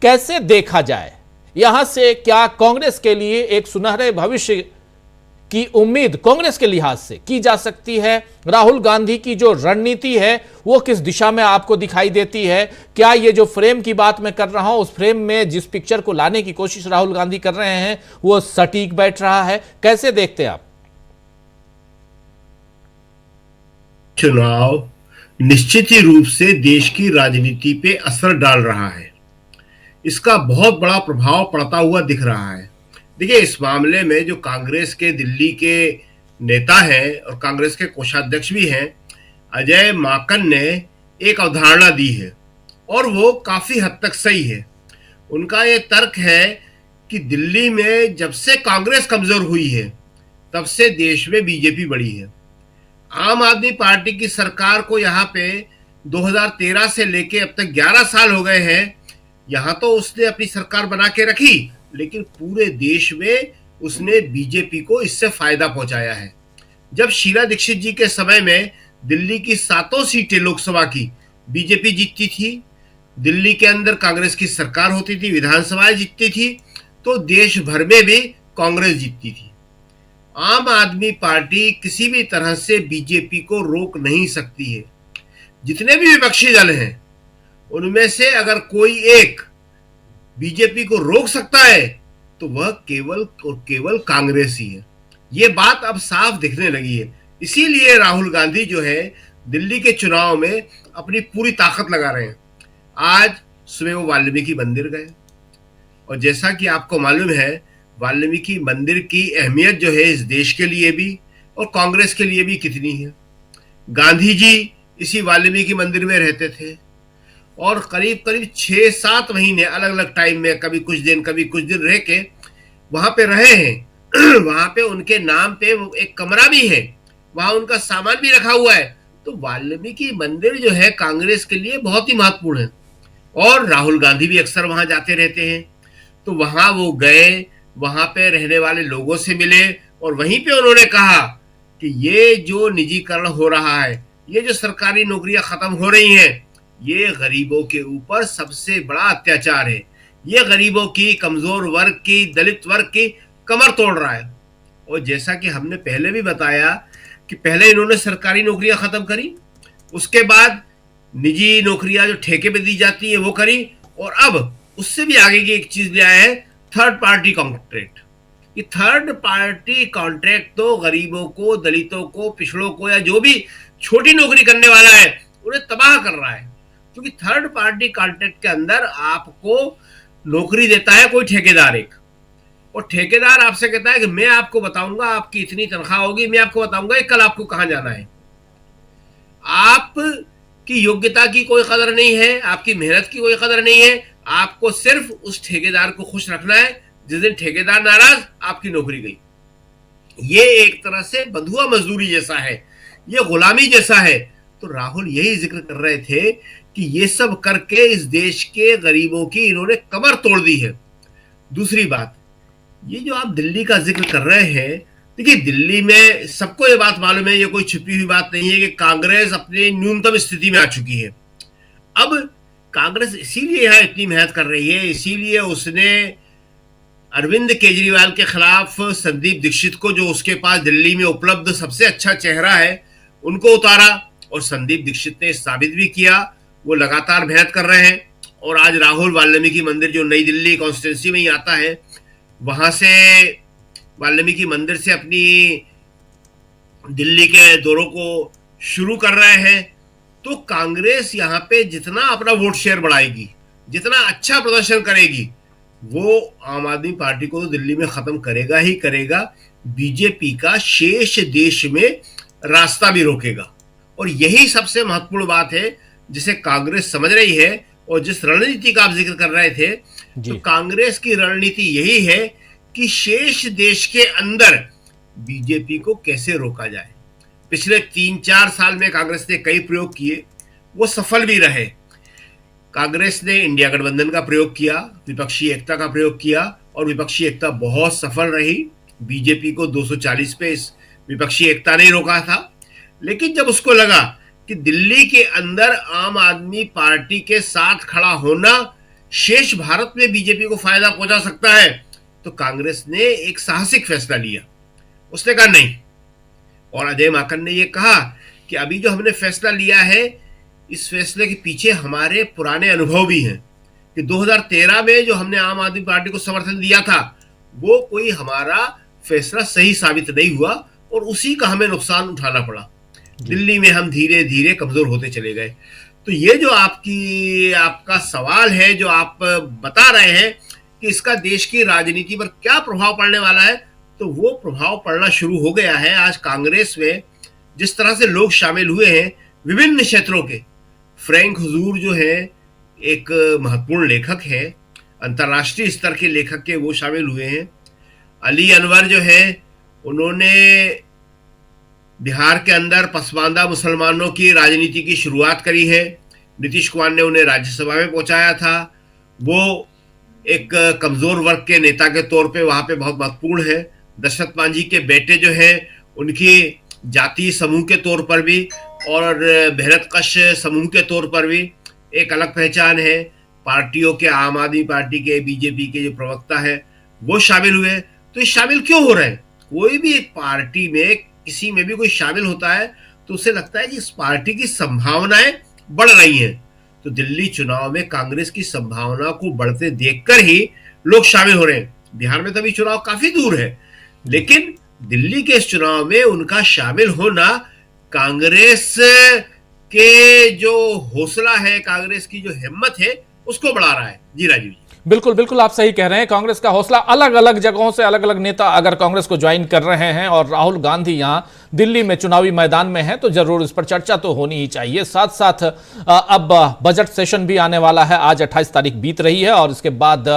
कैसे देखा जाए? यहां से क्या कांग्रेस के लिए एक सुनहरे भविष्य की उम्मीद कांग्रेस के लिहाज से की जा सकती है? राहुल गांधी की जो रणनीति है वो किस दिशा में आपको दिखाई देती है? क्या ये जो फ्रेम की बात मैं कर रहा हूं, उस फ्रेम में जिस पिक्चर को लाने की कोशिश राहुल गांधी कर रहे हैं वो सटीक बैठ रहा है? कैसे देखते हैं आप? चुनाव निश्चित ही रूप से देश की राजनीति पे असर डाल रहा है, इसका बहुत बड़ा प्रभाव पड़ता हुआ दिख रहा है। देखिए, इस मामले में जो कांग्रेस के दिल्ली के नेता हैं और कांग्रेस के कोषाध्यक्ष भी हैं, अजय माकन ने एक अवधारणा दी है और वो काफी हद तक सही है। उनका ये तर्क है कि दिल्ली में जब से कांग्रेस कमजोर हुई है तब से देश में बीजेपी बढ़ी है। आम आदमी पार्टी की सरकार को यहाँ पे 2013 से लेके अब तक 11 साल हो गए हैं। यहाँ तो उसने अपनी सरकार बना के रखी, लेकिन पूरे देश में उसने बीजेपी को इससे फायदा पहुंचाया है। जब शीला दीक्षित जी के समय में दिल्ली की 7 सीटें लोकसभा की बीजेपी जीतती थी, दिल्ली के अंदर कांग्रेस की सरकार होती थी, विधानसभाएं जीतती थी, तो देश भर में भी कांग्रेस जीतती थी। आम आदमी पार्टी किसी भी तरह से बीजेपी को रोक नहीं सकती है। जितने भी विपक्षी दल हैं उनमें से अगर कोई एक बीजेपी को रोक सकता है तो वह केवल और केवल कांग्रेस ही है। ये बात अब साफ दिखने लगी है। इसीलिए राहुल गांधी जो है दिल्ली के चुनाव में अपनी पूरी ताकत लगा रहे हैं। आज सुबह वो वाल्मीकि मंदिर गए और जैसा कि आपको मालूम है वाल्मीकि मंदिर की अहमियत जो है इस देश के लिए भी और कांग्रेस के लिए भी कितनी है। गांधी जी इसी वाल्मीकि मंदिर में रहते थे और करीब करीब 6-7 महीने अलग अलग टाइम में कभी कुछ दिन रह के वहां पे रहे हैं। वहां पे उनके नाम पे एक कमरा भी है, वहां उनका सामान भी रखा हुआ है। तो वाल्मीकि मंदिर जो है कांग्रेस के लिए बहुत ही महत्वपूर्ण है और राहुल गांधी भी अक्सर वहां जाते रहते हैं। तो वहां वो गए, वहां पे रहने वाले लोगों से मिले और वहीं पे उन्होंने कहा कि ये जो निजीकरण हो रहा है, ये जो सरकारी नौकरियां खत्म हो रही हैं, ये गरीबों के ऊपर सबसे बड़ा अत्याचार है। ये गरीबों की, कमजोर वर्ग की, दलित वर्ग की कमर तोड़ रहा है। और जैसा कि हमने पहले भी बताया कि पहले इन्होंने सरकारी नौकरियां खत्म करी, उसके बाद निजी नौकरियां जो ठेके पे दी जाती है वो करी और अब उससे भी आगे की एक चीज ले आए हैं, थर्ड पार्टी कॉन्ट्रैक्ट। ये थर्ड पार्टी कॉन्ट्रैक्ट तो गरीबों को, दलितों को, पिछड़ों को या जो भी छोटी नौकरी करने वाला है उन्हें तबाह कर रहा है। क्योंकि थर्ड पार्टी कॉन्ट्रैक्ट के अंदर आपको नौकरी देता है कोई ठेकेदार एक, और ठेकेदार आपसे कहता है कि मैं आपको बताऊंगा आपकी इतनी तनख्वाह होगी, मैं आपको बताऊंगा कल आपको कहां जाना है। आपकी योग्यता की कोई कदर नहीं है, आपकी मेहनत की कोई कदर नहीं है। आपको सिर्फ उस ठेकेदार को खुश रखना है। जिस दिन ठेकेदार नाराज, आपकी नौकरी गई। ये एक तरह से बंधुआ मजदूरी जैसा है, ये गुलामी जैसा है। तो राहुल यही जिक्र कर रहे थे कि ये सब करके इस देश के गरीबों की इन्होंने कमर तोड़ दी है। दूसरी बात, ये जो आप दिल्ली का जिक्र कर रहे हैं, देखिए दिल्ली में सबको ये बात मालूम है, ये कोई छुपी हुई बात नहीं है कि कांग्रेस अपनी न्यूनतम स्थिति में आ चुकी है। अब कांग्रेस इसीलिए यहां इतनी मेहनत कर रही है, इसीलिए उसने अरविंद केजरीवाल के खिलाफ संदीप दीक्षित को, जो उसके पास दिल्ली में उपलब्ध सबसे अच्छा चेहरा है, उनको उतारा और संदीप दीक्षित ने साबित भी किया। वो लगातार मेहनत कर रहे हैं और आज राहुल वाल्मीकि मंदिर जो नई दिल्ली कॉन्स्टिट्यूंसी में ही आता है, वहां से वाल्मीकि मंदिर से अपनी दिल्ली के दौरों को शुरू कर रहे हैं। तो कांग्रेस यहाँ पे जितना अपना वोट शेयर बढ़ाएगी, जितना अच्छा प्रदर्शन करेगी, वो आम आदमी पार्टी को तो दिल्ली में खत्म करेगा ही करेगा, बीजेपी का शेष देश में रास्ता भी रोकेगा। और यही सबसे महत्वपूर्ण बात है जिसे कांग्रेस समझ रही है। और जिस रणनीति का आप जिक्र कर रहे थे, तो कांग्रेस की रणनीति यही है कि शेष देश के अंदर बीजेपी को कैसे रोका जाए। पिछले 3-4 साल में कांग्रेस ने कई प्रयोग किए, वो सफल भी रहे। कांग्रेस ने इंडिया गठबंधन का प्रयोग किया, विपक्षी एकता का प्रयोग किया और विपक्षी एकता बहुत सफल रही। बीजेपी को 240 पे इस विपक्षी एकता ने रोका था। लेकिन जब उसको लगा कि दिल्ली के अंदर आम आदमी पार्टी के साथ खड़ा होना शेष भारत में बीजेपी को फायदा पहुंचा सकता है, तो कांग्रेस ने एक साहसिक फैसला लिया। उसने कहा नहीं, और अजय माकन ने यह कहा कि अभी जो हमने फैसला लिया है, इस फैसले के पीछे हमारे पुराने अनुभव भी हैं कि 2013 में जो हमने आम आदमी पार्टी को समर्थन दिया था, वो कोई हमारा फैसला सही साबित नहीं हुआ और उसी का हमें नुकसान उठाना पड़ा। दिल्ली में हम धीरे धीरे कमजोर होते चले गए। तो ये जो आपका सवाल है, जो आप बता रहे हैं कि इसका देश की राजनीति पर क्या प्रभाव पड़ने वाला है, तो वो प्रभाव पड़ना शुरू हो गया है। आज कांग्रेस में जिस तरह से लोग शामिल हुए हैं विभिन्न क्षेत्रों के, फ्रैंक हुजूर जो है एक महत्वपूर्ण लेखक है, अंतर्राष्ट्रीय स्तर के लेखक के वो शामिल हुए हैं। अली अनवर जो है, उन्होंने बिहार के अंदर पसमानदा मुसलमानों की राजनीति की शुरुआत करी है। नीतीश कुमार ने उन्हें राज्यसभा में पहुंचाया था। वो एक कमजोर वर्ग के नेता के तौर पे वहां पे बहुत महत्वपूर्ण है। दशरथ मांझी के बेटे जो हैं, उनकी जातीय समूह के तौर पर भी और मेहनतकश समूह के तौर पर भी एक अलग पहचान है। पार्टियों के, आम आदमी पार्टी के, बीजेपी के जो प्रवक्ता है वो शामिल हुए। तो ये शामिल क्यों हो रहे हैं? कोई भी एक पार्टी में, किसी में भी कोई शामिल होता है तो उसे लगता है कि इस पार्टी की संभावनाएं बढ़ रही हैं। तो दिल्ली चुनाव में कांग्रेस की संभावना को बढ़ते देखकर ही लोग शामिल हो रहे हैं। बिहार में तो अभी चुनाव काफी दूर है, लेकिन दिल्ली के इस चुनाव में उनका शामिल होना कांग्रेस के जो हौसला है, कांग्रेस की जो हिम्मत है, उसको बढ़ा रहा है। जी राजीव जी। बिल्कुल बिल्कुल, आप सही कह रहे हैं। कांग्रेस का हौसला, अलग अलग जगहों से अलग अलग नेता अगर कांग्रेस को ज्वाइन कर रहे हैं और राहुल गांधी यहां दिल्ली में चुनावी मैदान में हैं, तो जरूर इस पर चर्चा तो होनी ही चाहिए। साथ साथ अब बजट सेशन भी आने वाला है। आज 28 तारीख बीत रही है और इसके बाद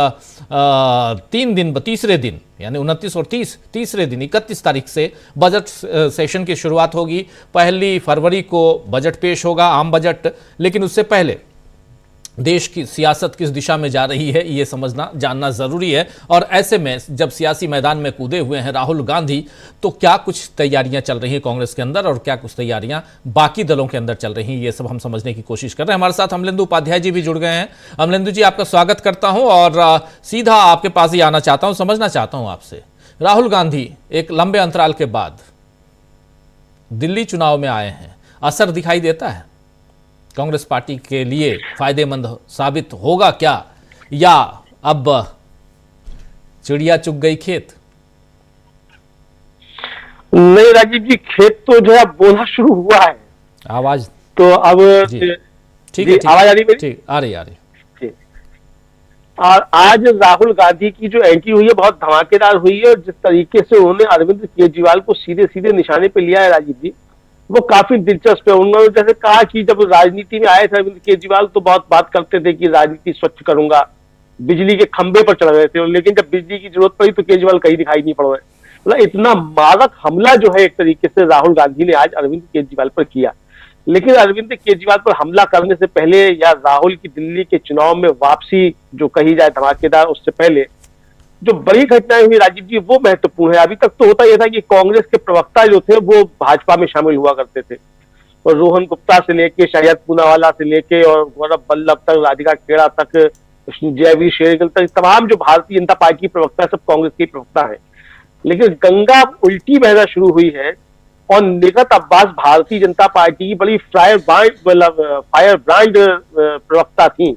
3 दिन, तीसरे दिन यानी 29 और 30, तीसरे दिन 31 तारीख से बजट सेशन की शुरुआत होगी। 1 फरवरी को बजट पेश होगा, आम बजट। लेकिन उससे पहले देश की सियासत किस दिशा में जा रही है, ये समझना, जानना जरूरी है। और ऐसे में जब सियासी मैदान में कूदे हुए हैं राहुल गांधी, तो क्या कुछ तैयारियां चल रही हैं कांग्रेस के अंदर और क्या कुछ तैयारियां बाकी दलों के अंदर चल रही हैं, ये सब हम समझने की कोशिश कर रहे हैं। हमारे साथ अमलेंदु उपाध्याय जी भी जुड़ गए हैं। अमलेंदु जी, आपका स्वागत करता हूं और सीधा आपके पास ही आना चाहता हूं, समझना चाहता हूं आपसे। राहुल गांधी एक लंबे अंतराल के बाद दिल्ली चुनाव में आए हैं, असर दिखाई देता है? कांग्रेस पार्टी के लिए फायदेमंद साबित होगा क्या, या अब चिड़िया चुग गई खेत? नहीं राजीव जी, खेत तो जो है बोना शुरू हुआ है। आवाज तो अब ठीक है, आवाज आ रही मेरी? ठीक, आ रही। ठीक। और आज राहुल गांधी की जो एंट्री हुई है बहुत धमाकेदार हुई है, और जिस तरीके से उन्होंने अरविंद केजरीवाल को सीधे सीधे निशाने पे लिया है राजीव जी, वो काफी दिलचस्प है। उन्होंने जैसे कहा कि जब राजनीति में आए थे अरविंद केजरीवाल तो बहुत बात करते थे कि राजनीति स्वच्छ करूंगा, बिजली के खंभे पर चढ़ रहे थे, लेकिन जब बिजली की जरूरत पड़ी तो केजरीवाल कहीं दिखाई नहीं पड़ रहे। मतलब इतना मारक हमला जो है एक तरीके से राहुल गांधी ने आज अरविंद केजरीवाल पर किया। लेकिन अरविंद केजरीवाल पर हमला करने से पहले, या राहुल की दिल्ली के चुनाव में वापसी जो कही जाए धमाकेदार, उससे पहले जो बड़ी घटनाएं हुई राजीव जी वो महत्वपूर्ण है। अभी तक तो होता यह था कि कांग्रेस के प्रवक्ता जो थे वो भाजपा में शामिल हुआ करते थे, और रोहन गुप्ता से लेके शायद पूनावाला से लेके और गौरव वल्लभ तक, राधिका खेड़ा तक, जयवीर शेरगिल तक, तमाम जो भारतीय जनता पार्टी के प्रवक्ता सब कांग्रेस के प्रवक्ता है। लेकिन गंगा उल्टी बहना शुरू हुई है और निगत अब्बास भारतीय जनता पार्टी की बड़ी फायर ब्रांड प्रवक्ता थी,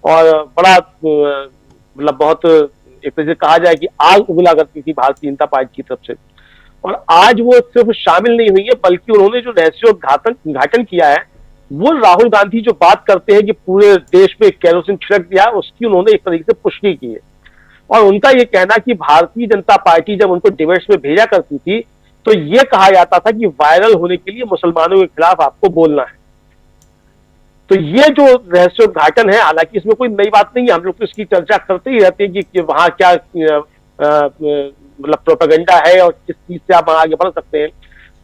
और बड़ा मतलब बहुत एक तरह से कहा जाए कि आग उगला करती थी भारतीय जनता पार्टी की तरफ से। और आज वो सिर्फ शामिल नहीं हुई है, बल्कि उन्होंने जो रहस्योद्घाटन किया है, वो राहुल गांधी जो बात करते हैं कि पूरे देश में केरोसिन छिड़क दिया, उसकी उन्होंने एक तरीके से पुष्टि की है। और उनका ये कहना कि भारतीय जनता पार्टी जब उनको डिबेट्स में भेजा करती थी तो ये कहा जाता था कि वायरल होने के लिए मुसलमानों के खिलाफ आपको बोलना है। तो ये जो रहस्योद्घाटन है, हालांकि इसमें कोई नई बात नहीं है, हम लोग तो इसकी चर्चा करते ही रहते हैं कि वहां क्या मतलब प्रोपेगेंडा है और किस चीज से आप आगे बढ़ सकते हैं।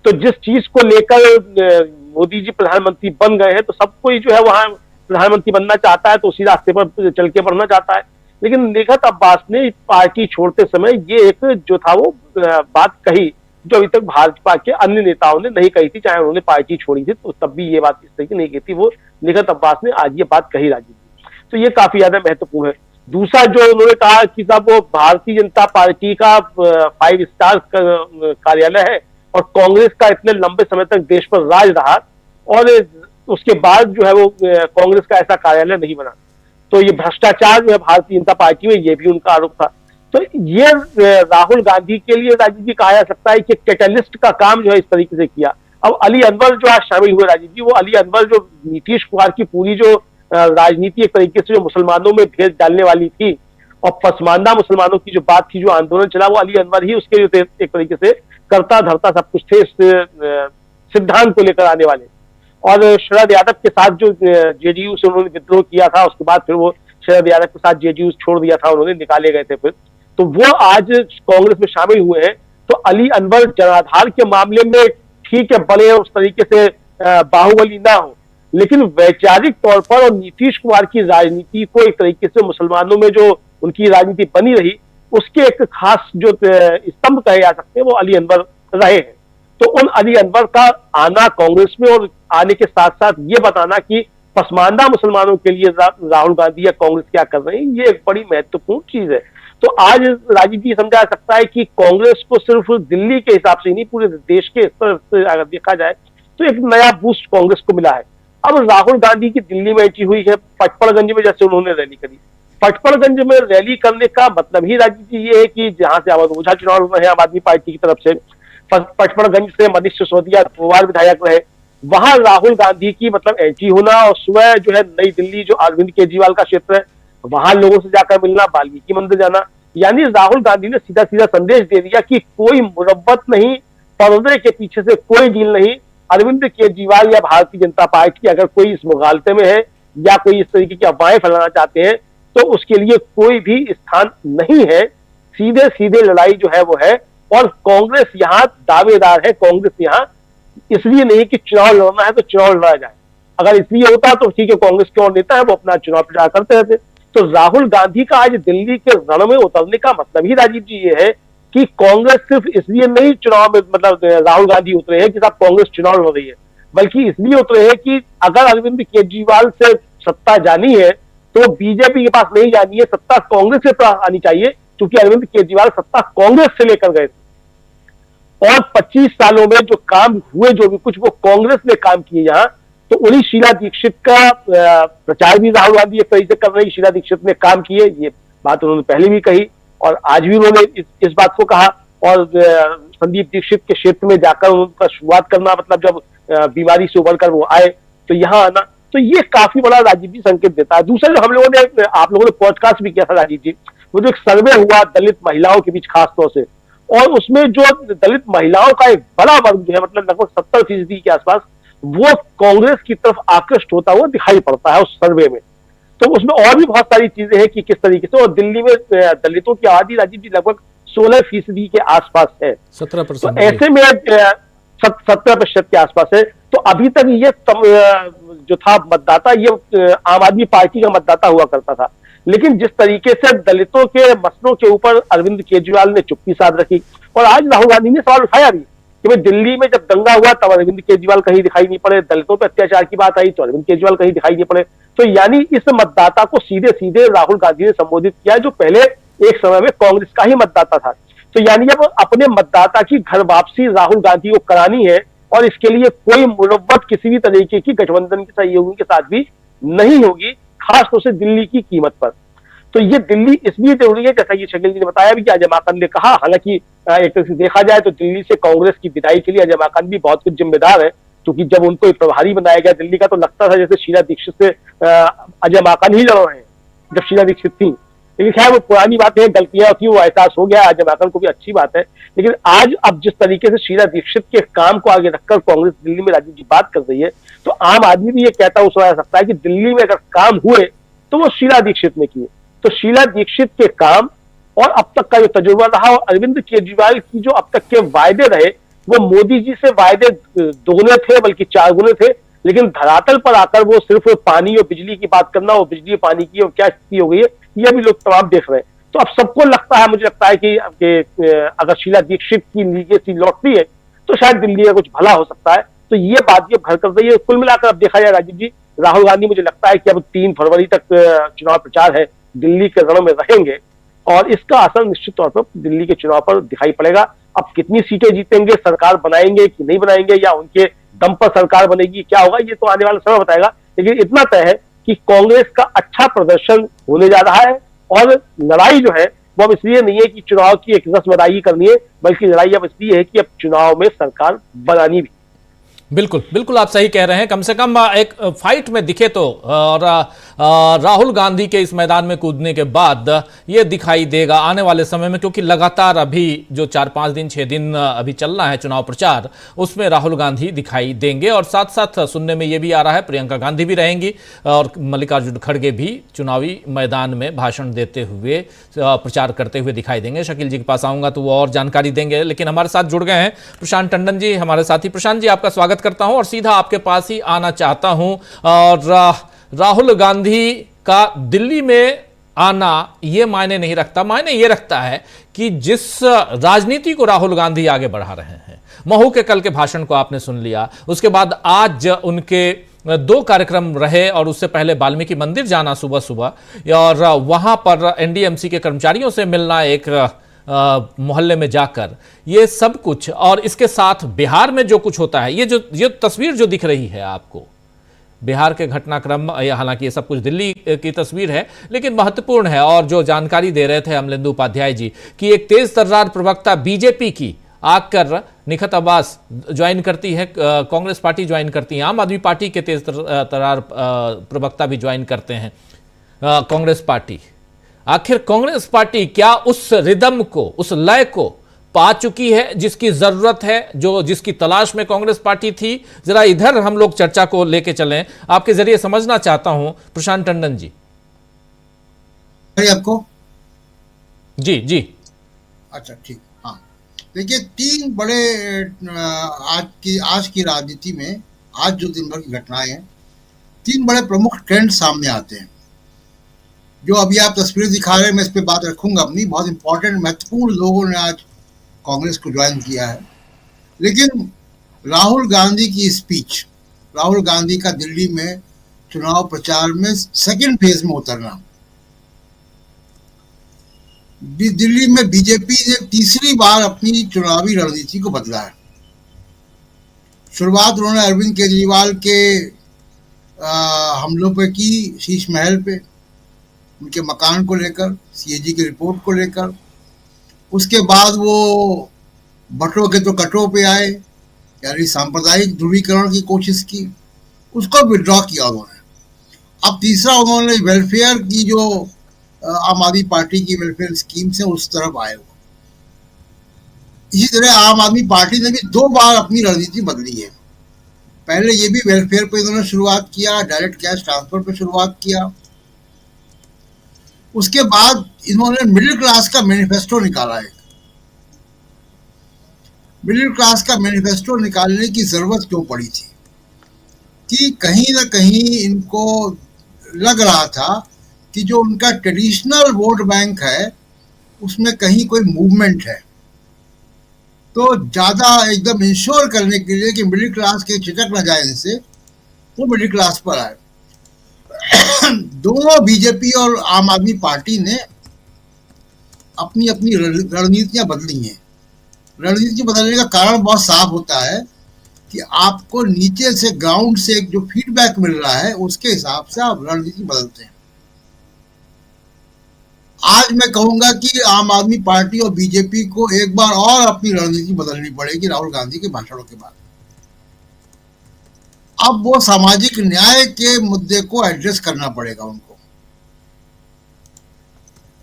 तो जिस चीज को लेकर मोदी जी प्रधानमंत्री बन गए हैं, तो सब कोई जो है वहां प्रधानमंत्री बनना चाहता है, तो उसी रास्ते पर चल के बढ़ना चाहता है। लेकिन निगत अब्बास ने पार्टी छोड़ते समय ये एक जो था वो बात कही जो अभी तक भाजपा के अन्य नेताओं ने नहीं कही थी, चाहे उन्होंने पार्टी छोड़ी थी तो तब भी ये बात इस तरह की नहीं कही थी। वो निगत अब्बास ने आज ये बात कही राजीव जी, तो ये काफी ज्यादा महत्वपूर्ण है। दूसरा जो उन्होंने कहा कि साहब वो भारतीय जनता पार्टी का 5 स्टार कार्यालय है और कांग्रेस का इतने लंबे समय तक देश पर राज रहा, और उसके बाद जो है वो कांग्रेस का ऐसा कार्यालय नहीं बना, तो ये भ्रष्टाचार जो है भारतीय जनता पार्टी में, ये भी उनका आरोप था। तो ये राहुल गांधी के लिए राजीव जी कहा जा सकता है कि कैटलिस्ट का काम जो है इस तरीके से किया। अब अली अनवर जो आज शामिल हुए राजीव जी, वो अली अनवर जो नीतीश कुमार की पूरी जो राजनीति एक तरीके से जो मुसलमानों में भेद डालने वाली थी और पसमानदा मुसलमानों की जो बात थी, जो आंदोलन चला, वो अली अनवर ही उसके जो एक तरीके से करता धरता सब कुछ थे इस सिद्धांत को लेकर आने वाले। और शरद यादव के साथ जो जेडीयू से उन्होंने विद्रोह किया था, उसके बाद फिर वो शरद यादव के साथ जेडीयू छोड़ दिया था, उन्होंने निकाले गए थे फिर, तो वो आज कांग्रेस में शामिल हुए हैं। तो अली अनवर जनाधार के मामले में ठीक है, बड़े उस तरीके से बाहुबली ना हो, लेकिन वैचारिक तौर पर और नीतीश कुमार की राजनीति को एक तरीके से मुसलमानों में जो उनकी राजनीति बनी रही, उसके एक खास जो स्तंभ कहे जा सकते हैं वो अली अनवर रहे हैं। तो उन अली अनवर का आना कांग्रेस में और आने के साथ साथ ये बताना कि पसमानदा मुसलमानों के लिए राहुल गांधी या कांग्रेस क्या कर रहे हैं, ये एक बड़ी महत्वपूर्ण चीज है। तो आज राजीव जी समझा सकता है कि कांग्रेस को सिर्फ दिल्ली के हिसाब से नहीं, पूरे देश के स्तर से अगर देखा जाए तो एक नया बूस्ट कांग्रेस को मिला है। अब राहुल गांधी की दिल्ली में एंट्री हुई है, पचपड़गंज में जैसे उन्होंने रैली करी, पचपड़गंज में रैली करने का मतलब ही राजीव जी ये है कि जहां से अवध ओझा चुनाव लड़ रहे हैं आम आदमी पार्टी की तरफ से, पचपड़गंज से मनीष सिसोदिया 2 बार विधायक रहे, वहां राहुल गांधी की मतलब एंट्री होना और सुबह जो है नई दिल्ली जो अरविंद केजरीवाल का क्षेत्र है वहां लोगों से जाकर मिलना, वाल्मीकि मंदिर जाना, यानी राहुल गांधी ने सीधा सीधा संदेश दे दिया कि कोई मुरब्बत नहीं, पर्दे के पीछे से कोई डील नहीं। अरविंद केजरीवाल या भारतीय जनता पार्टी अगर कोई इस मुगालते में है या कोई इस तरीके की अफवाहें फैलाना चाहते हैं तो उसके लिए कोई भी स्थान नहीं है। सीधे सीधे लड़ाई जो है वो है, और कांग्रेस यहाँ दावेदार है। कांग्रेस यहाँ इसलिए नहीं कि चुनाव लड़ना है तो चुनाव लड़ा जाए, अगर इसलिए होता तो ठीक है, कांग्रेस के और नेता है वो अपना चुनाव प्रचार करते रहते। तो राहुल गांधी का आज दिल्ली के रण में उतरने का मतलब ही राजीव जी ये है कि कांग्रेस सिर्फ इसलिए नहीं चुनाव में मतलब राहुल गांधी उतरे हैं कि साहब कांग्रेस चुनाव लड़ रही है, बल्कि इसलिए उतरे हैं कि अगर अरविंद केजरीवाल से सत्ता जानी है तो बीजेपी के पास नहीं जानी है, सत्ता कांग्रेस के पास आनी चाहिए, क्योंकि अरविंद केजरीवाल सत्ता कांग्रेस से लेकर गए थे और 25 सालों में जो काम हुए, जो भी कुछ वो कांग्रेस ने काम किए यहाँ। तो उन्हीं शीला दीक्षित का प्रचार भी राहुल गांधी एक तरीके से कर रही, शीला दीक्षित ने काम किए, ये बात उन्होंने पहले भी कही और आज भी उन्होंने इस बात को कहा। और संदीप दीक्षित के क्षेत्र में जाकर उनका शुरुआत करना, मतलब जब बीमारी से उबरकर वो आए तो यहाँ आना, तो ये काफी बड़ा राजीव जी संकेत देता है। दूसरा जो हम लोगों ने, आप लोगों ने पॉडकास्ट भी किया था राजीव जी, वो जो एक सर्वे हुआ दलित महिलाओं के बीच खास तौर से, और उसमें जो दलित महिलाओं का एक बड़ा वर्ग जो है मतलब लगभग 70% के आसपास वो कांग्रेस की तरफ आकृष्ट होता हुआ दिखाई पड़ता है उस सर्वे में। तो उसमें और भी बहुत सारी चीजें हैं कि किस तरीके से, और दिल्ली में दलितों की आबादी राजीव जी लगभग 16% के आसपास है, 17%। तो ऐसे में 17% के आसपास है। तो अभी तक ये जो था मतदाता, ये आम आदमी पार्टी का मतदाता हुआ करता था, लेकिन जिस तरीके से दलितों के मसलों के ऊपर अरविंद केजरीवाल ने चुप्पी साध रखी, और आज राहुल गांधी ने सवाल उठाया भी कि भाई दिल्ली में जब दंगा हुआ तब अरविंद केजरीवाल कहीं दिखाई नहीं पड़े, दलितों पर अत्याचार की बात आई तो अरविंद केजरीवाल कहीं दिखाई नहीं पड़े। तो यानी इस मतदाता को सीधे सीधे राहुल गांधी ने संबोधित किया, जो पहले एक समय में कांग्रेस का ही मतदाता था। तो यानी अब अपने मतदाता की घर वापसी राहुल गांधी को करानी है, और इसके लिए कोई मुरब्बत किसी भी तरीके की गठबंधन के सहयोगियों के साथ भी नहीं होगी, खास तौर से दिल्ली की कीमत पर। तो ये दिल्ली इसलिए जरूरी है, जैसा कि शकील जी ने बताया भी कि अजय माकन ने कहा, हालांकि एक तरह से देखा जाए तो दिल्ली से कांग्रेस की विदाई के लिए अजय माकन भी बहुत कुछ जिम्मेदार है, क्योंकि जब उनको एक प्रभारी बनाया गया दिल्ली का तो लगता था जैसे शीला दीक्षित से अजय माकन ही लड़ रहे हैं जब शीला दीक्षित थी। लेकिन खैर वो पुरानी बात है, गलतियां थी, वो एहसास हो गया अजय माकन को भी, अच्छी बात है। लेकिन आज अब जिस तरीके से शीला दीक्षित के काम को आगे रखकर कांग्रेस दिल्ली में राजीव जी बात कर रही है, तो आम आदमी भी ये कहता हो सकता है कि दिल्ली में अगर काम हुए तो वो शीला दीक्षित ने किए। तो शीला दीक्षित के काम और अब तक का जो तजुर्बा रहा, और अरविंद केजरीवाल की जो अब तक के वायदे रहे, वो मोदी जी से वायदे दोगुने थे बल्कि 4 गुने थे, लेकिन धरातल पर आकर वो सिर्फ पानी और बिजली की बात करना, और बिजली पानी की और क्या स्थिति हो गई है ये भी लोग तमाम देख रहे हैं। तो अब सबको लगता है, मुझे लगता है कि अगर शीला दीक्षित की लीगेसी लौटती है तो शायद दिल्ली का कुछ भला हो सकता है। तो ये बात ये घर कर रही है। कुल मिलाकर अब देखा जाए राजीव जी, राहुल गांधी मुझे लगता है कि अब 3 फरवरी तक चुनाव प्रचार है, दिल्ली के रण में रहेंगे, और इसका असर निश्चित तौर पर दिल्ली के चुनाव पर दिखाई पड़ेगा। अब कितनी सीटें जीतेंगे, सरकार बनाएंगे कि नहीं बनाएंगे, या उनके दम पर सरकार बनेगी, क्या होगा ये तो आने वाला समय बताएगा। लेकिन इतना तय है कि कांग्रेस का अच्छा प्रदर्शन होने जा रहा है, और लड़ाई जो है वो अब इसलिए नहीं है कि चुनाव की एक रस्म अदायगी करनी है, बल्कि लड़ाई अब इसलिए है कि अब चुनाव में सरकार बनानी भी। बिल्कुल बिल्कुल आप सही कह रहे हैं। कम से कम एक फाइट में दिखे तो, और राहुल गांधी के इस मैदान में कूदने के बाद ये दिखाई देगा आने वाले समय में, क्योंकि लगातार अभी जो 4-5 दिन 6 दिन अभी चल रहा है चुनाव प्रचार, उसमें राहुल गांधी दिखाई देंगे। और साथ साथ सुनने में ये भी आ रहा है प्रियंका गांधी भी रहेंगी, और मल्लिकार्जुन खड़गे भी चुनावी मैदान में भाषण देते हुए प्रचार करते हुए दिखाई देंगे। शकील जी के पास आऊँगा तो वो और जानकारी देंगे, लेकिन हमारे साथ जुड़ गए हैं प्रशांत टंडन जी, हमारे साथी। प्रशांत जी, आपका स्वागत करता हूं और सीधा आपके पास ही आना चाहता हूं। और राहुल गांधी का दिल्ली में आना ये मायने नहीं रखता, मायने ये रखता है कि जिस राजनीति को राहुल गांधी आगे बढ़ा रहे हैं, महू के कल के भाषण को आपने सुन लिया, उसके बाद आज उनके दो कार्यक्रम रहे और उससे पहले वाल्मीकि मंदिर जाना सुबह सुबह और वहां पर एनडीएमसी के कर्मचारियों से मिलना एक मोहल्ले में जाकर, ये सब कुछ और इसके साथ बिहार में जो कुछ होता है, ये तस्वीर जो दिख रही है आपको बिहार के घटनाक्रम, हालांकि ये सब कुछ दिल्ली की तस्वीर है लेकिन महत्वपूर्ण है। और जो जानकारी दे रहे थे अमलेंदु उपाध्याय जी कि एक तेज तर्रार प्रवक्ता बीजेपी की आकर निखत अब्बास ज्वाइन करती है, कांग्रेस पार्टी ज्वाइन करती है, आम आदमी पार्टी के तेज तर्रार प्रवक्ता भी ज्वाइन करते हैं कांग्रेस पार्टी। आखिर कांग्रेस पार्टी क्या उस रिदम को, उस लय को पा चुकी है जिसकी जरूरत है, जिसकी तलाश में कांग्रेस पार्टी थी? जरा इधर हम लोग चर्चा को लेके चलें, आपके जरिए समझना चाहता हूं प्रशांत टंडन जी। आपको जी जी अच्छा ठीक। हाँ, देखिए, तीन बड़े आज की राजनीति में आज जो दिन भर की घटनाएं हैं, तीन बड़े प्रमुख ट्रेंड सामने आते हैं। जो अभी आप तस्वीर दिखा रहे हैं, मैं इस पे बात रखूंगा अपनी। बहुत इंपॉर्टेंट महत्वपूर्ण लोगों ने आज कांग्रेस को ज्वाइन किया है। लेकिन राहुल गांधी की स्पीच, राहुल गांधी का दिल्ली में चुनाव प्रचार में सेकंड फेज में उतरना, दिल्ली में बीजेपी ने तीसरी बार अपनी चुनावी रणनीति को बदला है। शुरुआत उन्होंने अरविंद केजरीवाल के हमलों पे की, शीश महल पे, उनके मकान को लेकर, सीएजी की रिपोर्ट को लेकर। उसके बाद वो बटों के तो कटों पे आए, यानी सांप्रदायिक ध्रुवीकरण की कोशिश की, उसको विड्रॉ किया उन्होंने। अब तीसरा उन्होंने वेलफेयर की, जो आम आदमी पार्टी की वेलफेयर स्कीम से, उस तरफ आए हुए। इसी तरह आम आदमी पार्टी ने भी दो बार अपनी रणनीति बदली है। पहले ये भी वेलफेयर पे इन्होंने शुरुआत किया, डायरेक्ट कैश ट्रांसफर पे शुरुआत किया। उसके बाद इन्होंने मिडिल क्लास का मैनिफेस्टो निकाला है। मिडिल क्लास का मैनिफेस्टो निकालने की जरूरत क्यों पड़ी थी? कि कहीं ना कहीं इनको लग रहा था कि जो उनका ट्रेडिशनल वोट बैंक है उसमें कहीं कोई मूवमेंट है। तो ज्यादा एकदम इंश्योर करने के लिए कि मिडिल क्लास के चिटक न जाए इनसे, वो मिडिल क्लास पर आए। दोनों बीजेपी और आम आदमी पार्टी ने अपनी अपनी रणनीतियां बदली हैं। रणनीति बदलने का कारण बहुत साफ होता है कि आपको नीचे से, ग्राउंड से जो फीडबैक मिल रहा है उसके हिसाब से आप रणनीति बदलते हैं। आज मैं कहूंगा कि आम आदमी पार्टी और बीजेपी को एक बार और अपनी रणनीति बदलनी पड़ेगी राहुल गांधी के भाषणों के बाद। अब वो सामाजिक न्याय के मुद्दे को एड्रेस करना पड़ेगा उनको।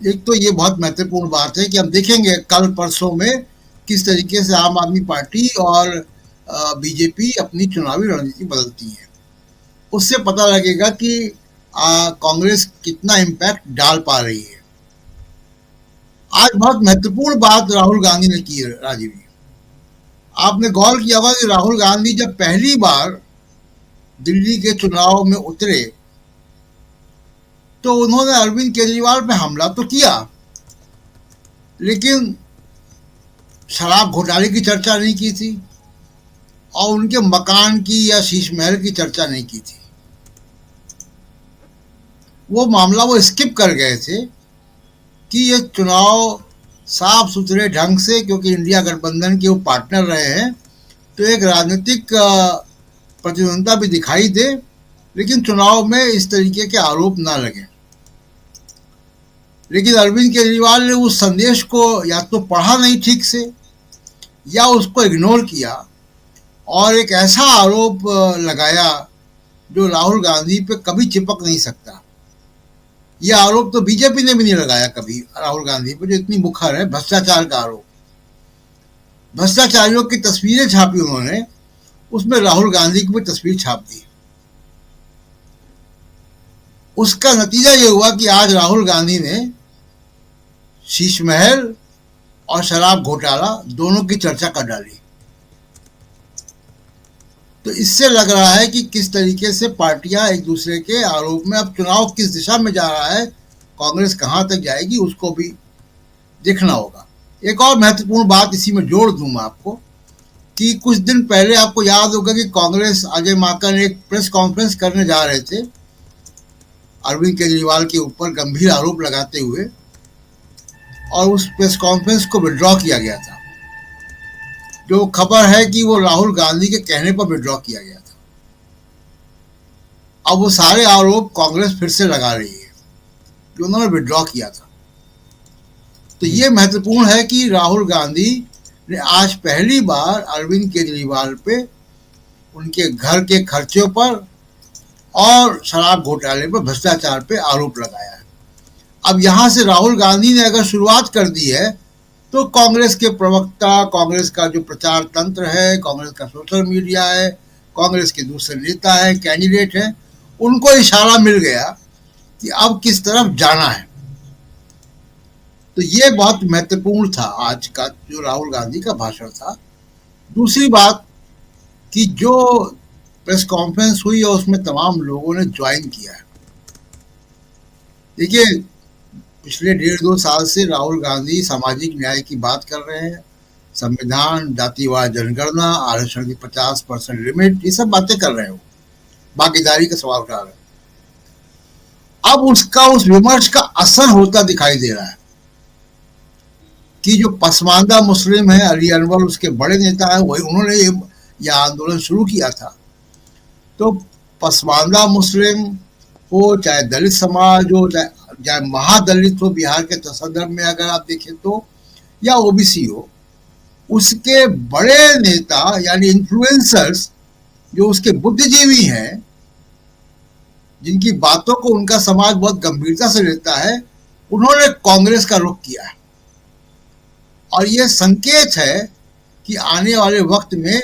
एक तो ये बहुत महत्वपूर्ण बात है कि हम देखेंगे कल परसों में किस तरीके से आम आदमी पार्टी और बीजेपी अपनी चुनावी रणनीति बदलती है। उससे पता लगेगा कि कांग्रेस कितना इम्पैक्ट डाल पा रही है। आज बहुत महत्वपूर्ण बात राहुल गांधी ने की है, राजीव जी। आपने गौर किया होगा कि राहुल गांधी जब पहली बार दिल्ली के चुनाव में उतरे तो उन्होंने अरविंद केजरीवाल पे हमला तो किया, लेकिन शराब घोटाले की चर्चा नहीं की थी और उनके मकान की या शीश महल की चर्चा नहीं की थी। वो मामला वो स्किप कर गए थे कि ये चुनाव साफ सुथरे ढंग से, क्योंकि इंडिया गठबंधन के वो पार्टनर रहे हैं, तो एक राजनीतिक प्रतिद्वंदता भी दिखाई दे, लेकिन चुनाव में इस तरीके के आरोप ना लगे। लेकिन अरविंद केजरीवाल ने उस संदेश को या तो पढ़ा नहीं ठीक से या उसको इग्नोर किया और एक ऐसा आरोप लगाया जो राहुल गांधी पे कभी चिपक नहीं सकता। यह आरोप तो बीजेपी ने भी नहीं लगाया कभी राहुल गांधी पे, जो इतनी मुखर है, भ्रष्टाचार का आरोप। भ्रष्टाचारियों की तस्वीरें छापी उन्होंने, उसमें राहुल गांधी की भी तस्वीर छाप दी। उसका नतीजा ये हुआ कि आज राहुल गांधी ने शीश महल और शराब घोटाला दोनों की चर्चा कर डाली। तो इससे लग रहा है कि किस तरीके से पार्टियां एक दूसरे के आरोप में, अब चुनाव किस दिशा में जा रहा है, कांग्रेस कहां तक जाएगी, उसको भी देखना होगा। एक और महत्वपूर्ण बात इसी में जोड़ दूं मैं आपको कि कुछ दिन पहले आपको याद होगा कि कांग्रेस अजय माकन एक प्रेस कॉन्फ्रेंस करने जा रहे थे अरविंद केजरीवाल के ऊपर गंभीर आरोप लगाते हुए, और उस प्रेस कॉन्फ्रेंस को विड्रॉ किया गया था। जो खबर है कि वो राहुल गांधी के कहने पर विड्रॉ किया गया था। अब वो सारे आरोप कांग्रेस फिर से लगा रही है जो उन्होंने विड्रॉ किया था। तो ये महत्वपूर्ण है कि राहुल गांधी ने आज पहली बार अरविंद केजरीवाल पे उनके घर के खर्चों पर और शराब घोटाले पर, भ्रष्टाचार पे आरोप लगाया है। अब यहां से राहुल गांधी ने अगर शुरुआत कर दी है तो कांग्रेस के प्रवक्ता, कांग्रेस का जो प्रचार तंत्र है, कांग्रेस का सोशल मीडिया है, कांग्रेस के दूसरे नेता है, कैंडिडेट हैं, उनको इशारा मिल गया कि अब किस तरफ जाना है। तो ये बहुत महत्वपूर्ण था आज का जो राहुल गांधी का भाषण था। दूसरी बात कि जो प्रेस कॉन्फ्रेंस हुई और उसमें तमाम लोगों ने ज्वाइन किया है। देखिए, पिछले 1.5-2 साल से राहुल गांधी सामाजिक न्याय की बात कर रहे हैं, संविधान, जातिवाद जनगणना, आरक्षण की 50% लिमिट, ये सब बातें कर रहे हो, भागीदारी का सवाल उठा रहे हैं। अब उसका उस विमर्श का असर होता दिखाई दे रहा है कि जो पसमानदा मुस्लिम है, अली अनवर उसके बड़े नेता है, वही उन्होंने यह आंदोलन शुरू किया था। तो पसमानदा मुस्लिम हो, चाहे दलित समाज हो, चाहे महादलित हो बिहार के संदर्भ में अगर आप देखें तो, या ओबीसी हो, उसके बड़े नेता यानी इन्फ्लुएंसर्स जो उसके बुद्धिजीवी हैं, जिनकी बातों को उनका समाज बहुत गंभीरता से लेता है, उन्होंने कांग्रेस का रुख किया है। और यह संकेत है कि आने वाले वक्त में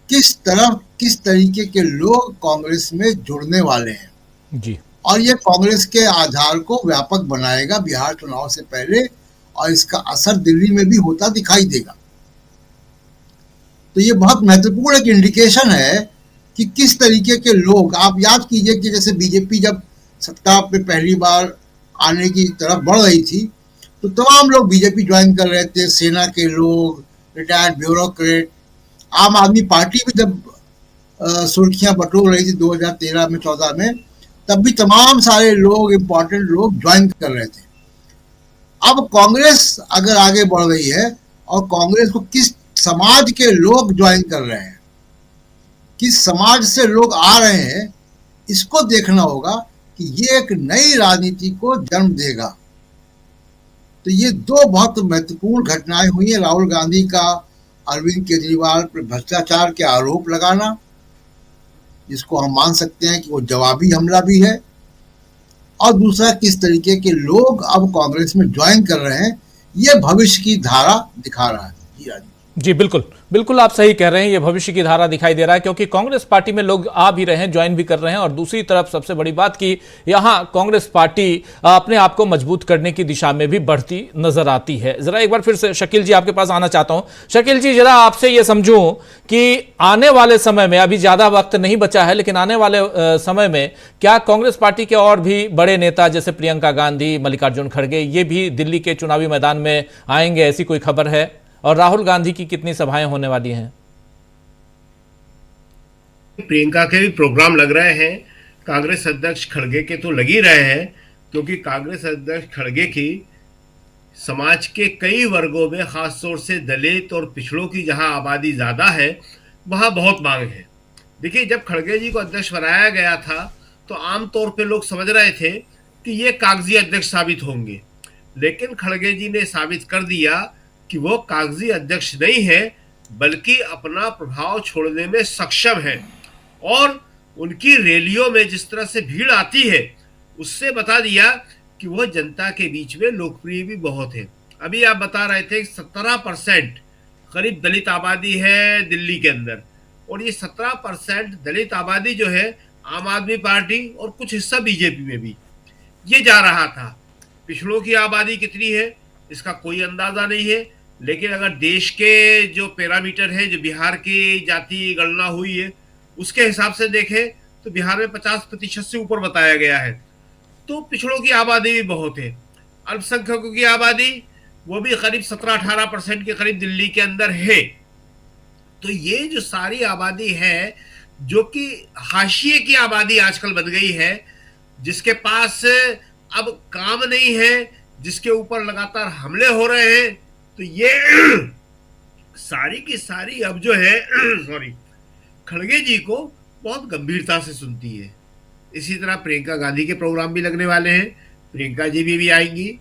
किस तरीके के लोग कांग्रेस में जुड़ने वाले हैं जी। और ये कांग्रेस के आधार को व्यापक बनाएगा बिहार चुनाव से पहले, और इसका असर दिल्ली में भी होता दिखाई देगा। तो ये बहुत महत्वपूर्ण एक इंडिकेशन है कि किस तरीके के लोग, आप याद कीजिए कि जैसे बीजेपी जब सत्ता पे पहली बार आने की तरफ बढ़ रही थी तो तमाम लोग बीजेपी ज्वाइन कर रहे थे, सेना के लोग, रिटायर्ड ब्यूरोक्रेट। आम आदमी पार्टी भी जब सुर्खियां बटोर रही थी 2013 में 14 में, तब भी तमाम सारे लोग, इंपॉर्टेंट लोग ज्वाइन कर रहे थे। अब कांग्रेस अगर आगे बढ़ रही है और कांग्रेस को किस समाज के लोग ज्वाइन कर रहे हैं, किस समाज से लोग आ रहे हैं, इसको देखना होगा कि ये एक नई राजनीति को जन्म देगा। तो ये दो बहुत महत्वपूर्ण घटनाएं हुई हैं। राहुल गांधी का अरविंद केजरीवाल पर भ्रष्टाचार के आरोप लगाना, जिसको हम मान सकते हैं कि वो जवाबी हमला भी है, और दूसरा किस तरीके के लोग अब कांग्रेस में ज्वाइन कर रहे हैं, ये भविष्य की धारा दिखा रहा है। जी बिल्कुल बिल्कुल, आप सही कह रहे हैं, ये भविष्य की धारा दिखाई दे रहा है, क्योंकि कांग्रेस पार्टी में लोग आ भी रहे हैं, ज्वाइन भी कर रहे हैं। और दूसरी तरफ सबसे बड़ी बात कि यहां कांग्रेस पार्टी अपने आप को मजबूत करने की दिशा में भी बढ़ती नजर आती है। जरा एक बार फिर से शकील जी आपके पास आना चाहता हूं। शकील जी, जरा आपसे ये समझूं कि आने वाले समय में, अभी ज्यादा वक्त नहीं बचा है, लेकिन आने वाले समय में क्या कांग्रेस पार्टी के और भी बड़े नेता जैसे प्रियंका गांधी, मल्लिकार्जुन खड़गे, ये भी दिल्ली के चुनावी मैदान में आएंगे, ऐसी कोई खबर है? और राहुल गांधी की कितनी सभाएं होने वाली हैं? प्रियंका के भी प्रोग्राम लग रहे हैं, कांग्रेस अध्यक्ष खड़गे के तो लग ही रहे हैं, क्योंकि कांग्रेस अध्यक्ष खड़गे की समाज के कई वर्गों में, खासतौर से दलित और पिछड़ों की जहां आबादी ज्यादा है, वहां बहुत मांग है। देखिए, जब खड़गे जी को अध्यक्ष बनाया गया था तो आमतौर पे लोग समझ रहे थे कि ये कागजी अध्यक्ष साबित होंगे, लेकिन खड़गे जी ने साबित कर दिया कि वो कागजी अध्यक्ष नहीं है, बल्कि अपना प्रभाव छोड़ने में सक्षम है। और उनकी रैलियों में जिस तरह से भीड़ आती है, उससे बता दिया कि वो जनता के बीच में लोकप्रिय भी बहुत है। अभी आप बता रहे थे 17% करीब दलित आबादी है दिल्ली के अंदर, और ये 17% दलित आबादी जो है आम आदमी पार्टी और कुछ हिस्सा बीजेपी में भी ये जा रहा था। पिछड़ों की आबादी कितनी है इसका कोई अंदाजा नहीं है, लेकिन अगर देश के जो पैरामीटर है, जो बिहार की जाति गणना हुई है, उसके हिसाब से देखें तो बिहार में 50% से ऊपर बताया गया है। तो पिछड़ों की आबादी भी बहुत है। अल्पसंख्यकों की आबादी वो भी करीब 17-18% के करीब दिल्ली के अंदर है। तो ये जो सारी आबादी है, जो कि हाशिए की आबादी आजकल बन गई है, जिसके पास अब काम नहीं है, जिसके ऊपर लगातार हमले हो रहे हैं, तो ये सारी की सारी अब जो है सॉरी, खड़गे जी को बहुत गंभीरता से सुनती है। इसी तरह प्रियंका गांधी के प्रोग्राम भी लगने वाले हैं, प्रियंका जी भी आएंगी।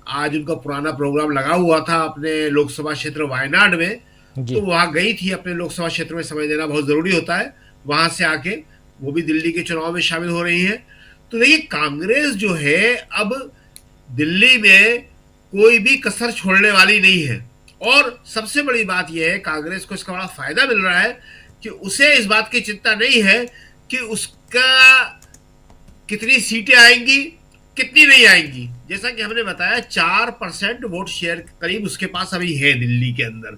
आज उनका पुराना प्रोग्राम लगा हुआ था अपने लोकसभा क्षेत्र वायनाड में, तो वहां गई थी। अपने लोकसभा क्षेत्र में समय देना बहुत जरूरी होता है। वहां से आके वो भी दिल्ली के चुनाव में शामिल हो रही हैं। तो देखिए, कांग्रेस जो है अब दिल्ली में कोई भी कसर छोड़ने वाली नहीं है। और सबसे बड़ी बात यह है, कांग्रेस को इसका बड़ा फायदा मिल रहा है कि उसे इस बात की चिंता नहीं है कि उसका कितनी सीटें आएंगी, कितनी नहीं आएंगी। जैसा कि हमने बताया, 4% वोट शेयर करीब उसके पास अभी है दिल्ली के अंदर,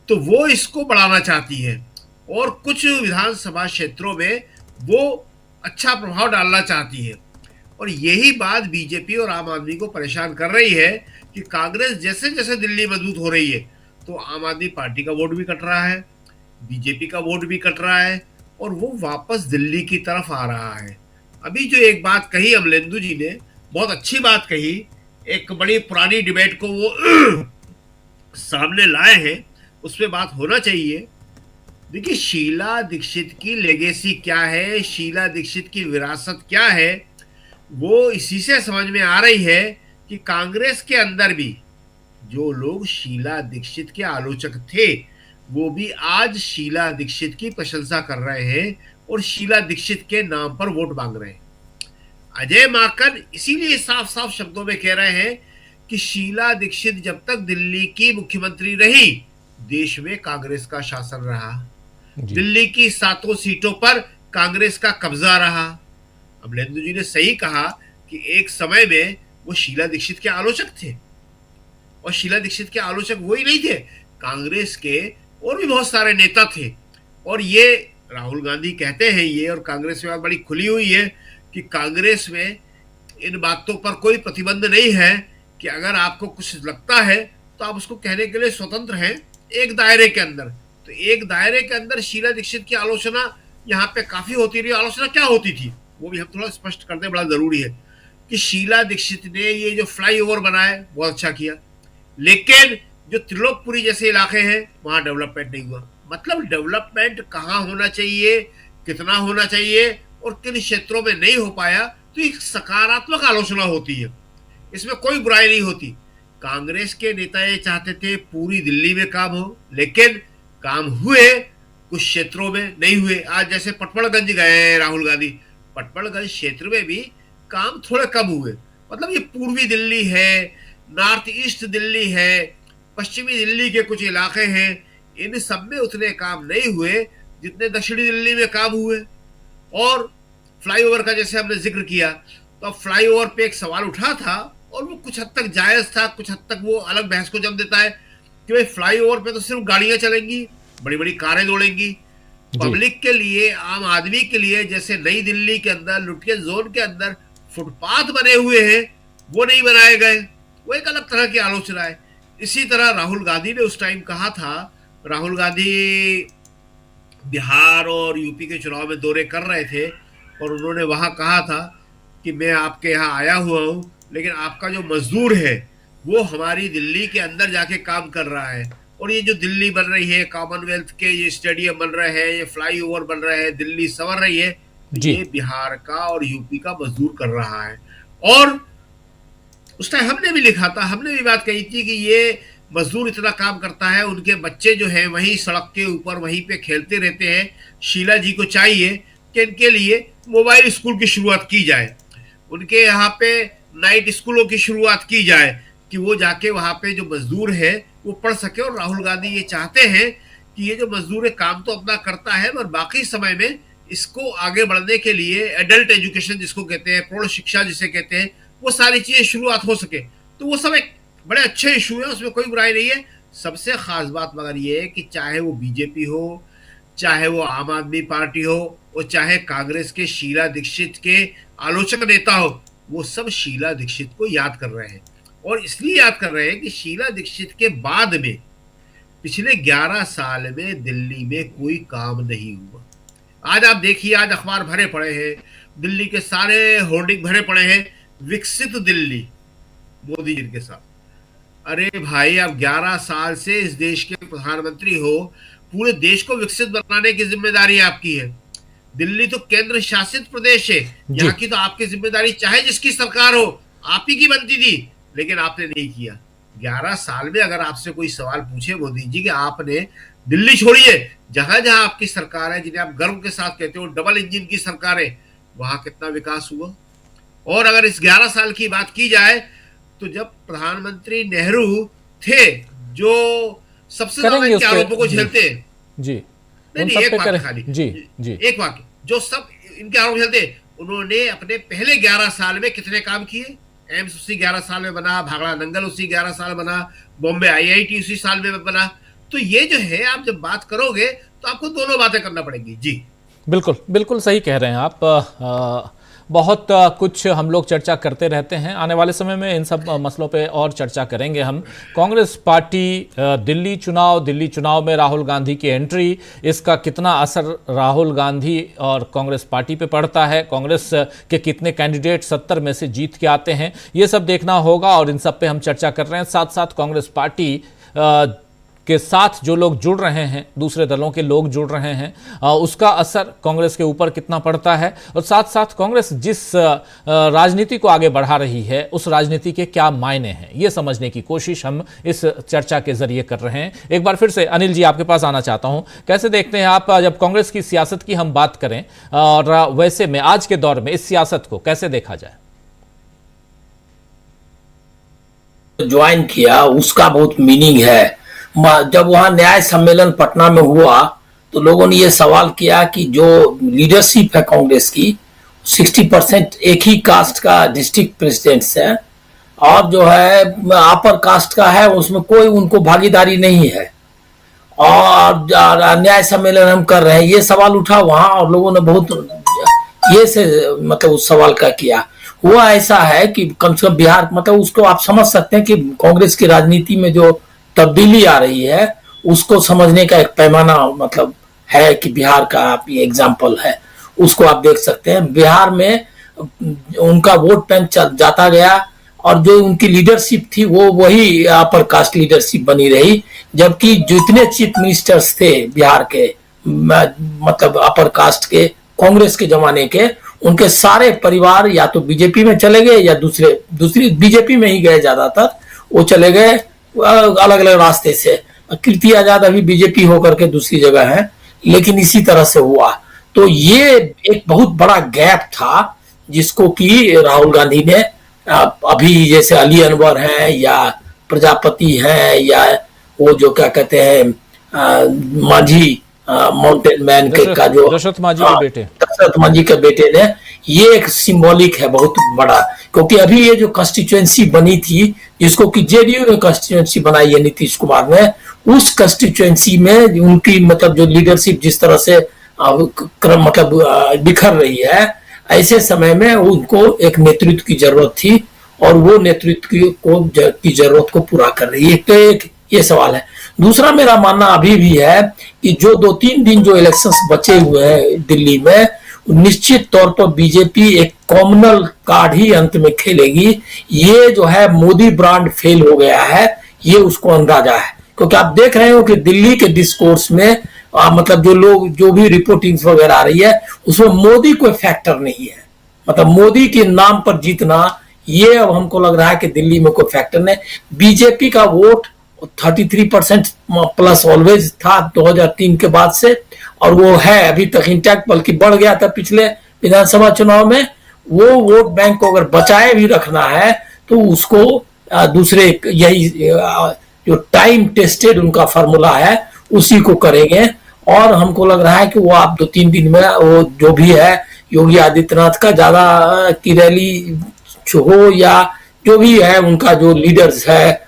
तो वो इसको बढ़ाना चाहती है और कुछ विधानसभा क्षेत्रों में वो अच्छा प्रभाव डालना चाहती है। और यही बात बीजेपी और आम आदमी को परेशान कर रही है कि कांग्रेस जैसे जैसे दिल्ली मजबूत हो रही है, तो आम आदमी पार्टी का वोट भी कट रहा है, बीजेपी का वोट भी कट रहा है, और वो वापस दिल्ली की तरफ आ रहा है। अभी जो एक बात कही अमलेंदु जी ने, बहुत अच्छी बात कही, एक बड़ी पुरानी डिबेट को वो सामने लाए हैं, उस पर बात होना चाहिए। देखिए, शीला दीक्षित की लेगेसी क्या है, शीला दीक्षित की विरासत क्या है, वो इसी से समझ में आ रही है कि कांग्रेस के अंदर भी जो लोग शीला दीक्षित के आलोचक थे, वो भी आज शीला दीक्षित की प्रशंसा कर रहे हैं और शीला दीक्षित के नाम पर वोट मांग रहे हैं। अजय माकन इसीलिए साफ साफ शब्दों में कह रहे हैं कि शीला दीक्षित जब तक दिल्ली की मुख्यमंत्री रही, देश में कांग्रेस का शासन रहा, दिल्ली की 7 सीटों पर कांग्रेस का कब्जा रहा। अमलेंदु जी ने सही कहा कि एक समय में वो शीला दीक्षित के आलोचक थे, और शीला दीक्षित के आलोचक वही नहीं थे, कांग्रेस के और भी बहुत सारे नेता थे। और ये राहुल गांधी कहते हैं ये, और कांग्रेस में बात बड़ी खुली हुई है कि कांग्रेस में इन बातों पर कोई प्रतिबंध नहीं है कि अगर आपको कुछ लगता है तो आप उसको कहने के लिए स्वतंत्र हैं एक दायरे के अंदर। तो एक दायरे के अंदर शीला दीक्षित की आलोचना यहाँ पे काफी होती रही। आलोचना क्या होती थी वो भी हम थोड़ा स्पष्ट करते, बड़ा जरूरी है कि शीला दीक्षित ने ये जो फ्लाईओवर बनाया बहुत अच्छा किया, लेकिन जो त्रिलोकपुरी जैसे इलाके हैं वहां डेवलपमेंट नहीं हुआ। मतलब डेवलपमेंट कहाँ होना चाहिए, कितना होना चाहिए और किन क्षेत्रों में नहीं हो पाया, तो एक सकारात्मक आलोचना होती है, इसमें कोई बुराई नहीं होती। कांग्रेस के नेता ये चाहते थे पूरी दिल्ली में काम हो, लेकिन काम हुए, कुछ क्षेत्रों में नहीं हुए। आज जैसे पटपड़गंज गए राहुल गांधी, पटपड़गंज क्षेत्र में भी काम थोड़े कम हुए। मतलब ये पूर्वी दिल्ली है, नॉर्थ ईस्ट दिल्ली है, पश्चिमी दिल्ली के कुछ इलाके हैं, इन सब में उतने काम नहीं हुए जितने दक्षिणी दिल्ली में काम हुए। और फ्लाईओवर का जैसे हमने जिक्र किया, तो अब फ्लाईओवर पे एक सवाल उठा था और वो कुछ हद तक जायज था, कुछ हद तक वो अलग बहस को जन्म देता है कि भाई फ्लाईओवर पे तो सिर्फ गाड़ियां चलेंगी, बड़ी बड़ी कारें दौड़ेंगी, पब्लिक के लिए, आम आदमी के लिए जैसे नई दिल्ली के अंदर लुटियन जोन के अंदर फुटपाथ बने हुए हैं वो नहीं बनाए गए, वो एक अलग तरह की आलोचना है। इसी तरह राहुल गांधी ने उस टाइम कहा था, राहुल गांधी बिहार और यूपी के चुनाव में दौरे कर रहे थे और उन्होंने वहां कहा था कि मैं आपके यहाँ आया हुआ हूं, लेकिन आपका जो मजदूर है वो हमारी दिल्ली के अंदर जाके काम कर रहा है, और ये जो दिल्ली बन रही है, कॉमनवेल्थ के ये स्टेडियम बन रहे हैं, ये फ्लाईओवर बन रहे हैं, दिल्ली संवर रही है, ये बिहार का और यूपी का मजदूर कर रहा है। और उस टाइम हमने भी लिखा था, हमने भी बात कही थी कि ये मजदूर इतना काम करता है, उनके बच्चे जो हैं वहीं सड़क के ऊपर वहीं पे खेलते रहते हैं। शीला जी को चाहिए कि इनके लिए मोबाइल स्कूल की शुरुआत की जाए, उनके यहाँ पे नाइट स्कूलों की शुरुआत की जाए कि वो जाके वहाँ पे जो मजदूर है वो पढ़ सके। और राहुल गांधी ये चाहते हैं कि ये जो मजदूर है काम तो अपना करता है, और बाकी समय में इसको आगे बढ़ने के लिए एडल्ट एजुकेशन जिसको कहते हैं, प्रौढ़ शिक्षा जिसे कहते हैं, वो सारी चीजें शुरुआत हो सके। तो वो सब एक बड़े अच्छे इशू है, उसमें कोई बुराई नहीं है। सबसे खास बात मगर ये है कि चाहे वो बीजेपी हो, चाहे वो आम आदमी पार्टी हो, और चाहे कांग्रेस के शीला दीक्षित के आलोचक नेता हो, वो सब शीला दीक्षित को याद कर रहे हैं। और इसलिए याद कर रहे हैं कि शीला दीक्षित के बाद में पिछले 11 साल में दिल्ली में कोई काम नहीं हुआ। आज आप देखिए, आज अखबार भरे पड़े हैं, दिल्ली के सारे होर्डिंग भरे पड़े हैं, विकसित दिल्ली मोदी जी के साथ। अरे भाई, आप 11 साल से इस देश के प्रधानमंत्री हो, पूरे देश को विकसित बनाने की जिम्मेदारी आपकी है। दिल्ली तो केंद्र शासित प्रदेश है, यहाँ की तो आपकी जिम्मेदारी चाहे जिसकी सरकार हो आप ही की बनती थी, लेकिन आपने नहीं किया। 11 साल में अगर आपसे कोई सवाल पूछे मोदी जी कि आपने दिल्ली छोड़िए, जहां जहां आपकी सरकार है, जिन्हें आप गर्व के साथ कहते हो डबल इंजन की सरकार है, वहां कितना विकास हुआ। और अगर इस 11 साल की बात की जाए तो जब प्रधानमंत्री नेहरू थे, जो सबसे ज्यादा इनके आरोपों को झेलते हैं, जी नहीं एक वाक्य खाली, जी एक वाक्य, जो सब इनके आरोप झेलते, उन्होंने अपने पहले 11 साल में कितने काम किए? एम्स उसी 11 साल में बना, भागड़ा नंगल उसी 11 साल बना, बॉम्बे IIT उसी साल में बना। तो ये जो है, आप जब बात करोगे तो आपको दोनों बातें करना पड़ेंगी। जी बिल्कुल बिल्कुल सही कह रहे हैं आप। बहुत कुछ हम लोग चर्चा करते रहते हैं, आने वाले समय में इन सब मसलों पे और चर्चा करेंगे हम। कांग्रेस पार्टी दिल्ली चुनाव में राहुल गांधी की एंट्री, इसका कितना असर राहुल गांधी और कांग्रेस पार्टी पे पड़ता है, कांग्रेस के कितने कैंडिडेट 70 में से जीत के आते हैं, ये सब देखना होगा और इन सब पे हम चर्चा कर रहे हैं। साथ साथ कांग्रेस पार्टी के साथ जो लोग जुड़ रहे हैं, दूसरे दलों के लोग जुड़ रहे हैं, उसका असर कांग्रेस के ऊपर कितना पड़ता है, और साथ साथ कांग्रेस जिस राजनीति को आगे बढ़ा रही है उस राजनीति के क्या मायने हैं, ये समझने की कोशिश हम इस चर्चा के जरिए कर रहे हैं। एक बार फिर से अनिल जी आपके पास आना चाहता हूं, कैसे देखते हैं आप जब कांग्रेस की सियासत की हम बात करें, और वैसे में आज के दौर में इस सियासत को कैसे देखा जाए? ज्वाइन किया उसका बहुत मीनिंग है। जब वहां न्याय सम्मेलन पटना में हुआ तो लोगों ने यह सवाल किया कि जो लीडरशिप है कांग्रेस की, 60% एक ही कास्ट का डिस्ट्रिक्ट प्रेसिडेंट्स है और जो है अपर कास्ट का है, उसमें कोई उनको भागीदारी नहीं है, और न्याय सम्मेलन हम कर रहे हैं, ये सवाल उठा वहां और लोगों ने बहुत ये से मतलब उस सवाल का किया। हुआ ऐसा है कि कम से कम बिहार, मतलब उसको आप समझ सकते हैं कि कांग्रेस की राजनीति में जो तब्दीली आ रही है उसको समझने का एक पैमाना मतलब है कि बिहार का आप ये एग्जाम्पल है, उसको आप देख सकते हैं। बिहार में उनका वोट बैंक जाता गया और जो उनकी लीडरशिप थी वो वही अपर कास्ट लीडरशिप बनी रही, जबकि जितने चीफ मिनिस्टर्स थे बिहार के, मतलब अपर कास्ट के, कांग्रेस के जमाने के, उनके सारे परिवार या तो बीजेपी में चले गए या दूसरी बीजेपी में ही गए, ज्यादातर वो चले गए अलग अलग रास्ते से। कीर्ति आजाद अभी बीजेपी होकर के दूसरी जगह है, लेकिन इसी तरह से हुआ। तो ये एक बहुत बड़ा गैप था जिसको कि राहुल गांधी ने अभी जैसे अली अनवर हैं या प्रजापति हैं या वो जो क्या कहते हैं मांझी माउंटेन मैन का जो दशरथ मांझी के बेटे ने, ये एक सिंबॉलिक है बहुत बड़ा, क्योंकि अभी ये जो कॉन्स्टिट्यूएंसी बनी थी जिसको कि जेडीयू ने कॉन्स्टिट्यूएंसी बनाई है नीतीश कुमार ने, उस कॉन्स्टिट्यूएंसी में उनकी मतलब जो लीडरशिप जिस तरह से मतलब बिखर रही है, ऐसे समय में उनको एक नेतृत्व की जरूरत थी और वो नेतृत्व की जरूरत को पूरा कर रही है। तो एक ये सवाल है। दूसरा मेरा मानना अभी भी है कि जो 2-3 दिन जो इलेक्शंस बचे हुए हैं दिल्ली में, निश्चित तौर पर बीजेपी एक कॉमनल कार्ड ही अंत में खेलेगी। ये जो है मोदी ब्रांड फेल हो गया है, ये उसको अंदाजा है, क्योंकि आप देख रहे हो कि दिल्ली के डिस्कोर्स में मतलब जो लोग जो भी रिपोर्टिंग्स वगैरह आ रही है उसमें मोदी कोई फैक्टर नहीं है, मतलब मोदी के नाम पर जीतना ये अब हमको लग रहा है कि दिल्ली में कोई फैक्टर नहीं। बीजेपी का वोट 33% प्लस ऑलवेज था 2003 के बाद से, और वो है अभी तक इंटैक्ट, बल्कि बढ़ गया था पिछले विधानसभा चुनाव में। वो वोट बैंक को अगर बचाए भी रखना है तो उसको दूसरे यही जो टाइम टेस्टेड उनका फार्मूला है उसी को करेंगे। और हमको लग रहा है कि वो आप 2-3 दिन में वो जो भी है योगी आदित्यनाथ का ज्यादा की रैली हो या जो भी है उनका जो लीडर्स है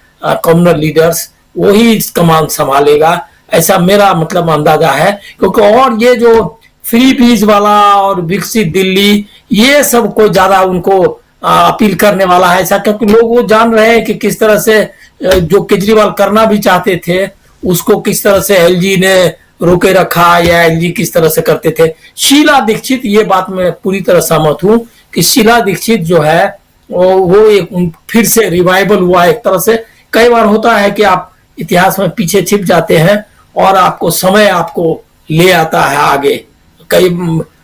कॉमनर लीडर्स, वही कमान संभालेगा, ऐसा मेरा मतलब अंदाजा है। क्योंकि और ये जो फ्री बीज वाला और विकसित दिल्ली, ये सब कोई ज्यादा उनको अपील करने वाला है ऐसा, क्योंकि लोग वो जान रहे हैं कि किस तरह से जो केजरीवाल करना भी चाहते थे उसको किस तरह से एलजी ने रोके रखा या एलजी किस तरह से करते थे। शीला दीक्षित, ये बात मैं पूरी तरह सहमत हूं कि शीला दीक्षित जो है वो एक फिर से रिवाइवल हुआ एक तरह से। कई बार होता है कि आप इतिहास में पीछे छिप जाते हैं और आपको समय आपको ले आता है आगे, कई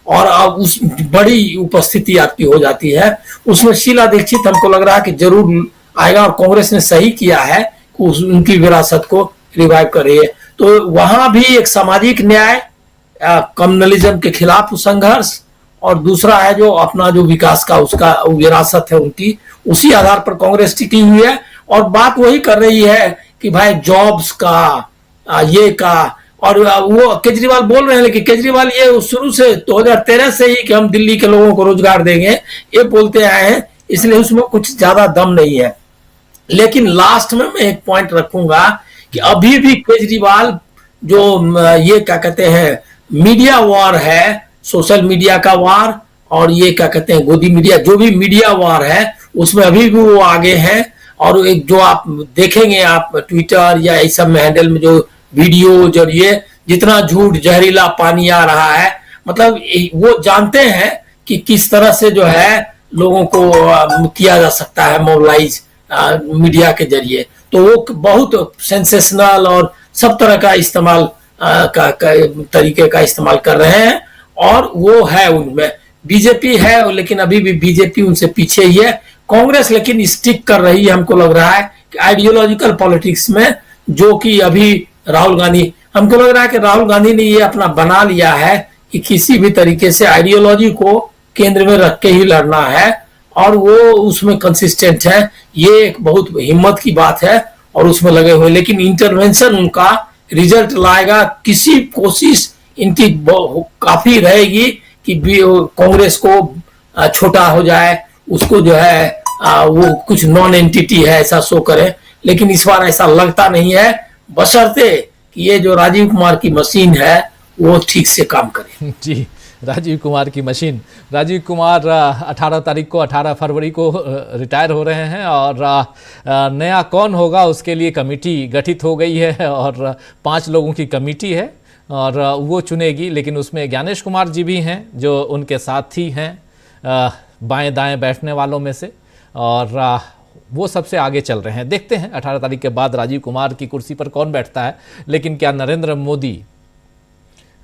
और अब उस बड़ी उपस्थिति आपकी हो जाती है। उसमें शीला दीक्षित हमको लग रहा है कि जरूर आएगा, और कांग्रेस ने सही किया है कि उनकी विरासत को रिवाइव कर रही है। तो वहां भी एक सामाजिक न्याय, कम्युनलिज्म के खिलाफ संघर्ष, और दूसरा है जो अपना जो विकास का उसका विरासत है उनकी, उसी आधार पर कांग्रेस टिकी हुई है। और बात वही कर रही है कि भाई जॉब्स का, ये का, और वो केजरीवाल बोल रहे हैं, लेकिन केजरीवाल ये शुरू से 2013 से ही कि हम दिल्ली के लोगों को रोजगार देंगे ये बोलते आए हैं, इसलिए उसमें कुछ ज्यादा दम नहीं है। लेकिन लास्ट में मैं एक पॉइंट रखूंगा कि अभी भी केजरीवाल जो ये क्या कहते हैं मीडिया वॉर है, सोशल मीडिया का वार, और ये क्या कहते हैं गोदी मीडिया, जो भी मीडिया वार है उसमें अभी भी वो आगे हैं। और एक जो आप देखेंगे आप ट्विटर या इस सब में हैंडल में जो वीडियोज और ये जितना झूठ जहरीला पानी आ रहा है, मतलब वो जानते हैं कि किस तरह से जो है लोगों को किया जा सकता है मोबिलाइज मीडिया के जरिए। तो वो बहुत सेंसेशनल और सब तरह का इस्तेमाल का तरीके का इस्तेमाल कर रहे हैं, और वो है उनमें। बीजेपी है लेकिन अभी भी बीजेपी उनसे पीछे ही है। कांग्रेस लेकिन स्टिक कर रही है, हमको लग रहा है कि आइडियोलॉजिकल पॉलिटिक्स में, जो कि अभी राहुल गांधी, हमको लग रहा है कि राहुल गांधी ने ये अपना बना लिया है कि किसी भी तरीके से आइडियोलॉजी को केंद्र में रख के ही लड़ना है, और वो उसमें कंसिस्टेंट है। ये एक बहुत हिम्मत की बात है और उसमें लगे हुए, लेकिन इंटरवेंशन उनका रिजल्ट लाएगा। किसी कोशिश इनकी काफी रहेगी कि कांग्रेस को छोटा हो जाए, उसको जो है वो कुछ नॉन एंटिटी है ऐसा शो करे, लेकिन इस बार ऐसा लगता नहीं है, बशर्ते कि ये जो राजीव कुमार की मशीन है वो ठीक से काम करे। जी, राजीव कुमार की मशीन। राजीव कुमार 18 फरवरी को रिटायर हो रहे हैं, और नया कौन होगा उसके लिए कमेटी गठित हो गई है, और 5 लोगों की कमेटी है और वो चुनेगी। लेकिन उसमें ज्ञानेश कुमार जी भी हैं जो उनके साथी हैं बाएं दाएं बैठने वालों में से, और वो सबसे आगे चल रहे हैं। देखते हैं 18 तारीख के बाद राजीव कुमार की कुर्सी पर कौन बैठता है। लेकिन क्या नरेंद्र मोदी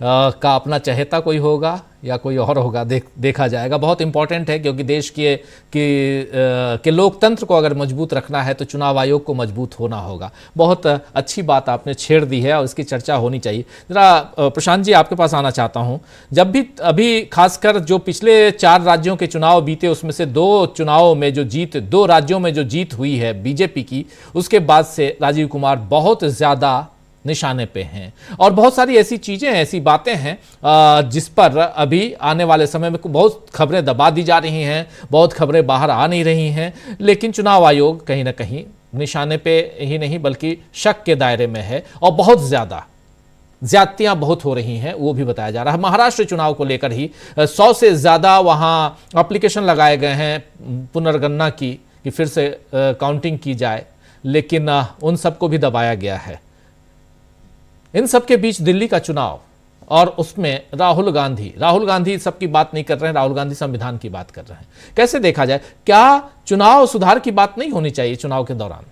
का अपना चहेता कोई होगा या कोई और होगा, देखा जाएगा। बहुत इंपॉर्टेंट है, क्योंकि देश के लोकतंत्र को अगर मजबूत रखना है तो चुनाव आयोग को मजबूत होना होगा। बहुत अच्छी बात आपने छेड़ दी है और इसकी चर्चा होनी चाहिए। जरा प्रशांत जी आपके पास आना चाहता हूं। जब भी अभी खासकर जो पिछले 4 राज्यों के चुनाव बीते, उसमें से 2 राज्यों में जो जीत हुई है बीजेपी की, उसके बाद से राजीव कुमार बहुत ज़्यादा निशाने पे हैं, और बहुत सारी ऐसी चीजें, ऐसी बातें हैं जिस पर अभी आने वाले समय में बहुत खबरें दबा दी जा रही हैं, बहुत खबरें बाहर आ नहीं रही हैं। लेकिन चुनाव आयोग कहीं ना कहीं निशाने पे ही नहीं बल्कि शक के दायरे में है, और बहुत ज़्यादा ज्यादतियां बहुत हो रही हैं, वो भी बताया जा रहा है। महाराष्ट्र चुनाव को लेकर ही 100 से ज़्यादा वहाँ एप्लीकेशन लगाए गए हैं पुनर्गणना की, कि फिर से काउंटिंग की जाए, लेकिन उन सबको भी दबाया गया है। इन सब के बीच दिल्ली का चुनाव, और उसमें राहुल गांधी सबकी बात नहीं कर रहे हैं, राहुल गांधी संविधान की बात कर रहे हैं। कैसे देखा जाए, क्या चुनाव सुधार की बात नहीं होनी चाहिए चुनाव के दौरान?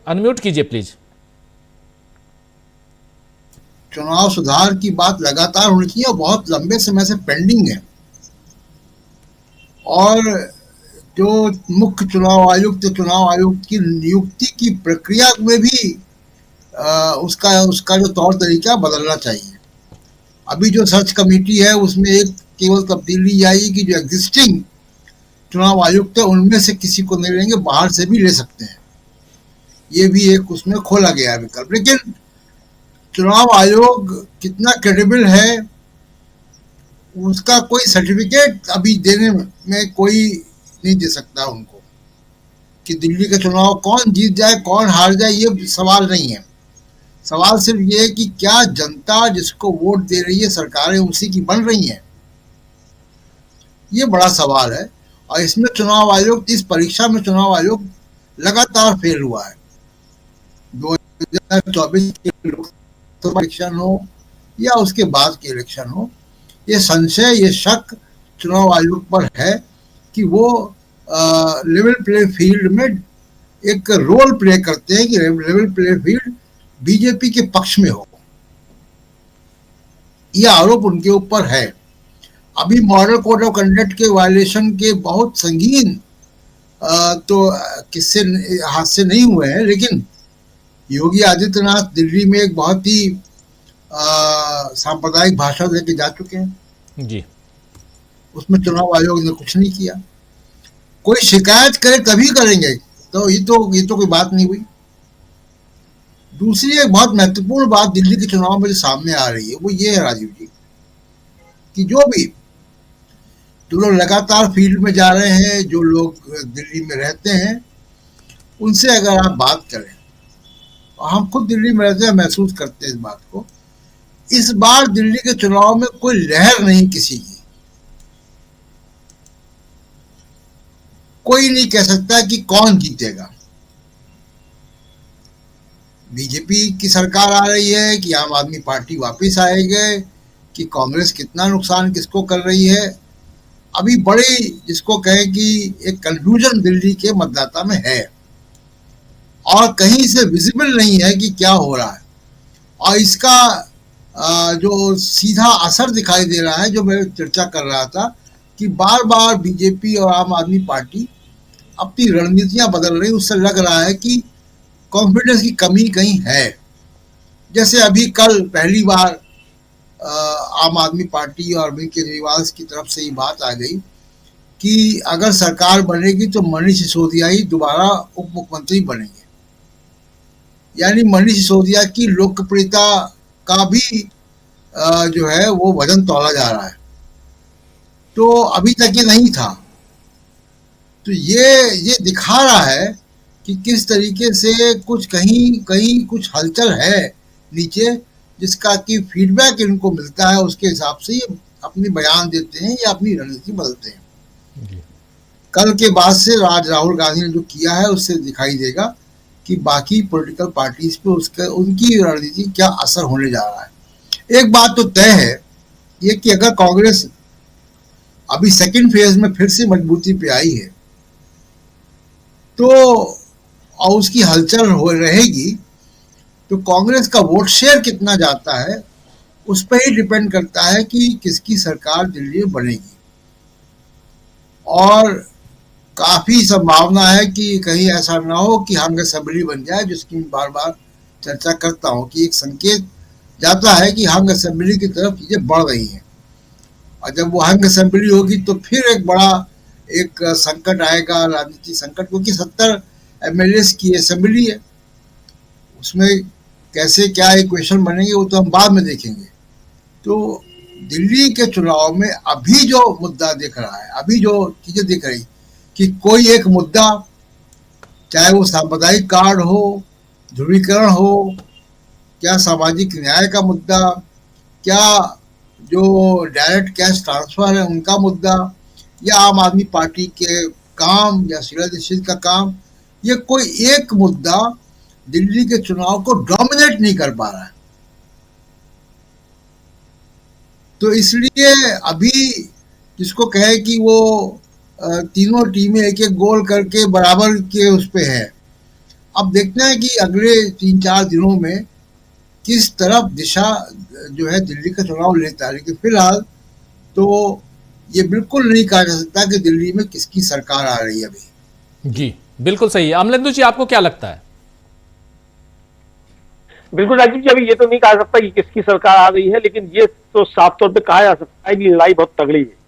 अनम्यूट कीजिए प्लीज। चुनाव सुधार की बात लगातार होनी चाहिए और बहुत लंबे समय से पेंडिंग है, और जो मुख्य चुनाव आयुक्त की नियुक्ति की प्रक्रिया में भी उसका जो तौर तरीका बदलना चाहिए। अभी जो सर्च कमेटी है उसमें एक केवल तब्दीली आई कि जो एग्जिस्टिंग चुनाव आयुक्त है उनमें से किसी को नहीं लेंगे, बाहर से भी ले सकते हैं। ये भी एक उसमें खोला गया विकल्प। लेकिन चुनाव आयोग कितना क्रेडिबल है उसका कोई सर्टिफिकेट अभी देने में कोई नहीं दे सकता उनको, कि दिल्ली का चुनाव कौन जीत जाए कौन हार जाए ये सवाल नहीं है। सवाल सिर्फ ये है कि क्या जनता जिसको वोट दे रही है, सरकारें उसी की बन रही हैं, ये बड़ा सवाल है। और इसमें चुनाव आयोग, इस परीक्षा में चुनाव आयोग लगातार फेल हुआ है। 2024 के लोकसभा इलेक्शन हो या उसके बाद के इलेक्शन हो, ये संशय, ये शक चुनाव आयोग पर है कि वो लेवल प्ले फील्ड में एक रोल प्ले करते हैं, कि लेवल प्ले फील्ड बीजेपी के पक्ष में हो। यह आरोप उनके ऊपर है। अभी मॉडल कोड ऑफ कंडक्ट के वायलेशन के बहुत संगीन तो किससे हादसे नहीं हुए हैं, लेकिन योगी आदित्यनाथ दिल्ली में एक बहुत ही सांप्रदायिक भाषण देके जा चुके हैं जी। उसमें चुनाव आयोग ने कुछ नहीं किया। कोई शिकायत करे तभी करेंगे, तो ये तो कोई बात नहीं हुई। दूसरी एक बहुत महत्वपूर्ण बात दिल्ली के चुनाव में जो सामने आ रही है वो ये है राजीव जी, कि जो लोग लगातार फील्ड में जा रहे हैं, जो लोग दिल्ली में रहते हैं, उनसे अगर आप बात करें, और हम खुद दिल्ली में रहते हैं, महसूस करते हैं इस बात को, इस बार दिल्ली के चुनाव में कोई लहर नहीं किसी की। कोई नहीं कह सकता कि कौन जीतेगा। बीजेपी की सरकार आ रही है कि आम आदमी पार्टी वापस आएगी, कि कांग्रेस कितना नुकसान किसको कर रही है, अभी बड़ी जिसको कहें कि एक कंफ्यूजन दिल्ली के मतदाता में है, और कहीं से विजिबल नहीं है कि क्या हो रहा है। और इसका जो सीधा असर दिखाई दे रहा है, जो मैं चर्चा कर रहा था, कि बार बार बीजेपी और आम आदमी पार्टी अपनी रणनीतियां बदल रही, उससे लग रहा है कि कॉन्फिडेंस की कमी कहीं है। जैसे अभी कल पहली बार आम आदमी पार्टी और अरविंद केजरीवाल की तरफ से ये बात आ गई कि अगर सरकार बनेगी तो मनीष सिसोदिया ही दोबारा उप मुख्यमंत्री बनेंगे। यानी मनीष सिसोदिया की लोकप्रियता का भी जो है वो वजन तोला जा रहा है, तो अभी तक ये नहीं था। तो ये दिखा रहा है कि किस तरीके से कुछ कहीं कुछ हलचल है नीचे, जिसका कि फीडबैक इनको मिलता है, उसके हिसाब से ये अपनी बयान देते हैं या अपनी रणनीति बदलते हैं। कल के बाद से राहुल गांधी ने जो किया है उससे दिखाई देगा कि बाकी पॉलिटिकल पार्टीज पे उनकी रणनीति क्या असर होने जा रहा है। एक बात तो तय है ये कि अगर कांग्रेस अभी सेकंड फेज में फिर से मजबूती पे आई है, तो और उसकी हलचल हो रहेगी, तो कांग्रेस का वोट शेयर कितना जाता है उस पर ही डिपेंड करता है कि किसकी सरकार दिल्ली में बनेगी। और काफी संभावना है कि कहीं ऐसा ना हो कि हंग असेंबली बन जाए, जिसकी मैं बार बार चर्चा करता हूं कि एक संकेत जाता है कि हंग असेंबली की तरफ चीजें बढ़ रही हैं। और जब वो हंग असेंबली होगी तो फिर एक बड़ा एक संकट आएगा, राजनीतिक संकट, क्योंकि 70 एमएलए की असेंबली है, उसमें कैसे क्या इक्वेशन बनेंगे वो तो हम बाद में देखेंगे। तो दिल्ली के चुनाव में अभी जो मुद्दा दिख रहा है, अभी जो चीजें दिख रही कि कोई एक मुद्दा, चाहे वो सांप्रदायिक कार्ड हो, ध्रुवीकरण हो, क्या सामाजिक न्याय का मुद्दा, क्या जो डायरेक्ट कैश ट्रांसफर है उनका मुद्दा, या आम आदमी पार्टी के काम या शीला दीक्षित का काम, ये कोई एक मुद्दा दिल्ली के चुनाव को डोमिनेट नहीं कर पा रहा है। तो इसलिए अभी जिसको कहे कि वो तीनों टीमें एक एक गोल करके बराबर के उस पे है। अब देखना है कि अगले 3-4 दिनों में किस तरफ दिशा जो है दिल्ली का चुनाव लेता है, लेकिन फिलहाल तो ये बिल्कुल नहीं कहा जा सकता कि दिल्ली में किसकी सरकार आ रही है अभी। जी बिल्कुल सही है। अमलेंदु जी, आपको क्या लगता है? बिल्कुल राजीव जी, अभी ये तो नहीं कहा सकता कि किसकी सरकार आ रही है, लेकिन ये तो साफ तौर पे कहा जा सकता है कि लड़ाई बहुत तगड़ी है।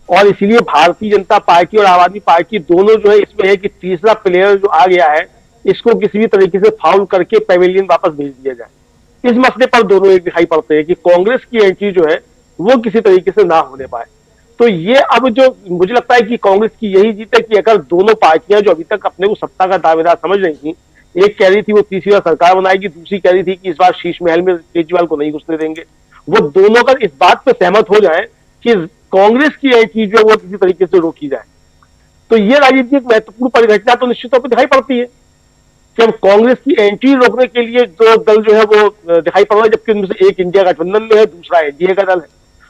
और इसीलिए भारतीय जनता पार्टी और आम आदमी पार्टी दोनों जो है इसमें है कि तीसरा प्लेयर जो आ गया है इसको किसी भी तरीके से फाउल करके पेविलियन वापस भेज दिया जाए। इस मसले पर दोनों एक दिखाई पड़ते हैं कि कांग्रेस की एंट्री जो है वो किसी तरीके से ना होने पाए। तो ये अब जो मुझे लगता है कि कांग्रेस की यही जीत है कि अगर दोनों पार्टियां जो अभी तक अपने को सत्ता का दावेदार समझ रही थी, एक कह रही थी वो तीसरी बार सरकार बनाएगी, दूसरी कह रही थी कि इस बार शीश महल में केजरीवाल को नहीं घुसने देंगे, वो दोनों का इस बात पे सहमत हो जाए कि कांग्रेस की एंट्री जो है वो किसी तरीके से रोकी जाए, तो ये राजीव जी एक महत्वपूर्ण परिघटना तो निश्चित तौर पर दिखाई पड़ती है कि अब कांग्रेस की एंट्री रोकने के लिए दो दल जो है वो दिखाई पड़ रहा है, जबकि उनमें से एक इंडिया गठबंधन में है, दूसरा एनडीए का दल है।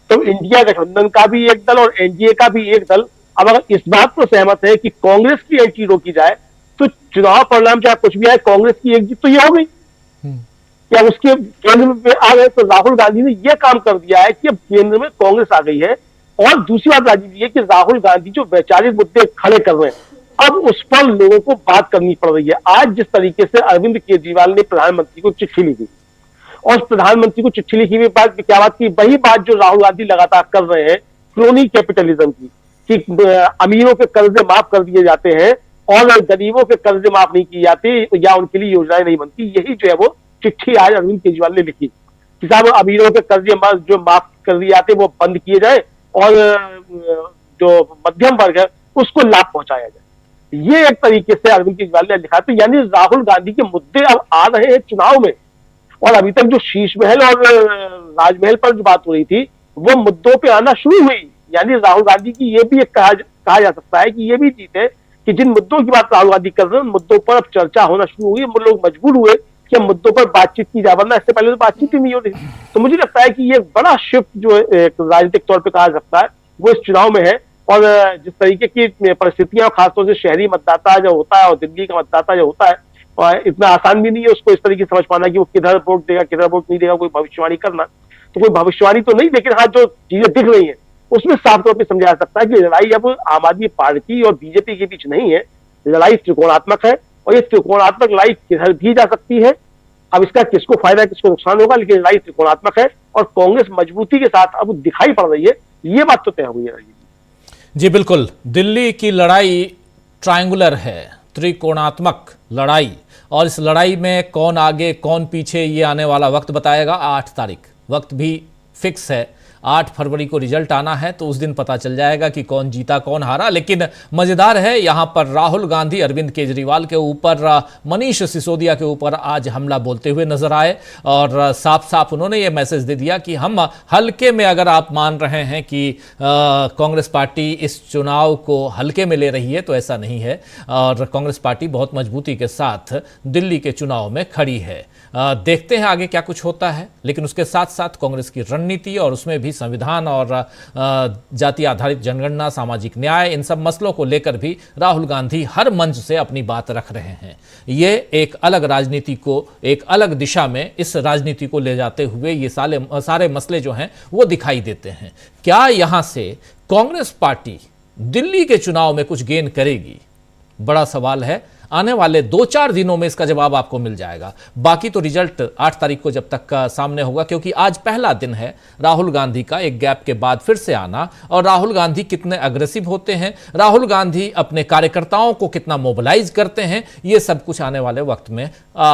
तो इंडिया गठबंधन का भी एक दल और एनडीए का भी एक दल अब अगर इस बात पर सहमत है कि कांग्रेस की एंट्री रोकी जाए तो चुनाव परिणाम चाहे कुछ भी आए, कांग्रेस की एक जीत तो ये हो गई या उसके केंद्र में आ गए। तो राहुल गांधी ने यह काम कर दिया है कि अब केंद्र में कांग्रेस आ गई है। और दूसरी बात राजीव जी है कि राहुल गांधी जो वैचारिक मुद्दे खड़े कर रहे हैं अब उस पर लोगों को बात करनी पड़ रही है। आज जिस तरीके से अरविंद केजरीवाल ने प्रधानमंत्री को चिट्ठी लिखी और प्रधानमंत्री को चिट्ठी लिखी हुई बात क्या बात की, वही बात जो राहुल गांधी लगातार कर रहे हैं क्रोनी कैपिटलिज्म की, कि अमीरों के कर्जे माफ कर दिए जाते हैं और गरीबों के कर्जे माफ नहीं किए जाते या उनके लिए योजनाएं नहीं बनती। यही जो है वो चिट्ठी आज अरविंद केजरीवाल ने लिखी कि साहब अमीरों के कर्जे जो माफ कर दिए जाते वो बंद किए जाए और जो मध्यम वर्ग है उसको लाभ पहुंचाया जाए। ये एक तरीके से अरविंद केजरीवाल ने लिखा। तो यानी राहुल गांधी के मुद्दे अब आ रहे हैं चुनाव में, और अभी तक जो शीश महल और राजमहल पर जो बात हो रही थी वो मुद्दों पे आना शुरू हुई। यानी राहुल गांधी की ये भी एक कहा जा सकता है कि ये भी जीत है कि जिन मुद्दों की बात राहुल गांधी कर रहे हैं उन मुद्दों पर अब चर्चा होना शुरू हुई। लोग मजबूर हुए कि हम मुद्दों पर बातचीत की जाए, वरना इससे पहले तो बातचीत ही नहीं हो रही। तो मुझे लगता है कि ये बड़ा शिफ्ट जो एक राजनीतिक तौर पर कहा सकता है वो इस चुनाव में है। और जिस तरीके की परिस्थितियां खासतौर से शहरी मतदाता जो होता है और दिल्ली का मतदाता जो होता है, और इतना आसान भी नहीं है उसको इस तरीके से समझ पाना कि वो किधर वोट देगा किधर वोट नहीं देगा, कोई भविष्यवाणी करना। तो कोई भविष्यवाणी तो नहीं, लेकिन हाँ जो चीजें दिख रही है उसमें साफ तौर पर समझा जा सकता है कि लड़ाई अब आम आदमी पार्टी और बीजेपी के बीच नहीं है, लड़ाई त्रिकोणात्मक है और ये त्रिकोणात्मक लड़ाई किधर भी जा सकती है। अब इसका किसको फायदा किसको नुकसान होगा, लेकिन लड़ाई त्रिकोणात्मक है और कांग्रेस मजबूती के साथ अब दिखाई पड़ रही है। ये बात तो तय हुई है। जी बिल्कुल, दिल्ली की लड़ाई ट्रायंगुलर है, त्रिकोणात्मक लड़ाई, और इस लड़ाई में कौन आगे कौन पीछे ये आने वाला वक्त बताएगा। 8 तारीख वक्त भी फिक्स है, 8 फरवरी को रिजल्ट आना है, तो उस दिन पता चल जाएगा कि कौन जीता कौन हारा। लेकिन मजेदार है यहां पर राहुल गांधी अरविंद केजरीवाल के ऊपर, मनीष सिसोदिया के ऊपर आज हमला बोलते हुए नजर आए और साफ साफ उन्होंने ये मैसेज दे दिया कि हम हल्के में, अगर आप मान रहे हैं कि कांग्रेस पार्टी इस चुनाव को हल्के में ले रही है तो ऐसा नहीं है, और कांग्रेस पार्टी बहुत मजबूती के साथ दिल्ली के चुनाव में खड़ी है। देखते हैं आगे क्या कुछ होता है, लेकिन उसके साथ साथ कांग्रेस की रणनीति और उसमें भी संविधान और जाति आधारित जनगणना, सामाजिक न्याय, इन सब मसलों को लेकर भी राहुल गांधी हर मंच से अपनी बात रख रहे हैं। ये एक अलग राजनीति को, एक अलग दिशा में इस राजनीति को ले जाते हुए ये सारे मसले जो हैं वो दिखाई देते हैं। क्या यहां से कांग्रेस पार्टी दिल्ली के चुनाव में कुछ गेन करेगी? बड़ा सवाल है। आने वाले 2-4 दिनों में इसका जवाब आपको मिल जाएगा। बाकी तो रिजल्ट 8 तारीख को जब तक का सामने होगा, क्योंकि आज पहला दिन है राहुल गांधी का एक गैप के बाद फिर से आना, और राहुल गांधी कितने अग्रेसिव होते हैं, राहुल गांधी अपने कार्यकर्ताओं को कितना मोबिलाइज करते हैं, ये सब कुछ आने वाले वक्त में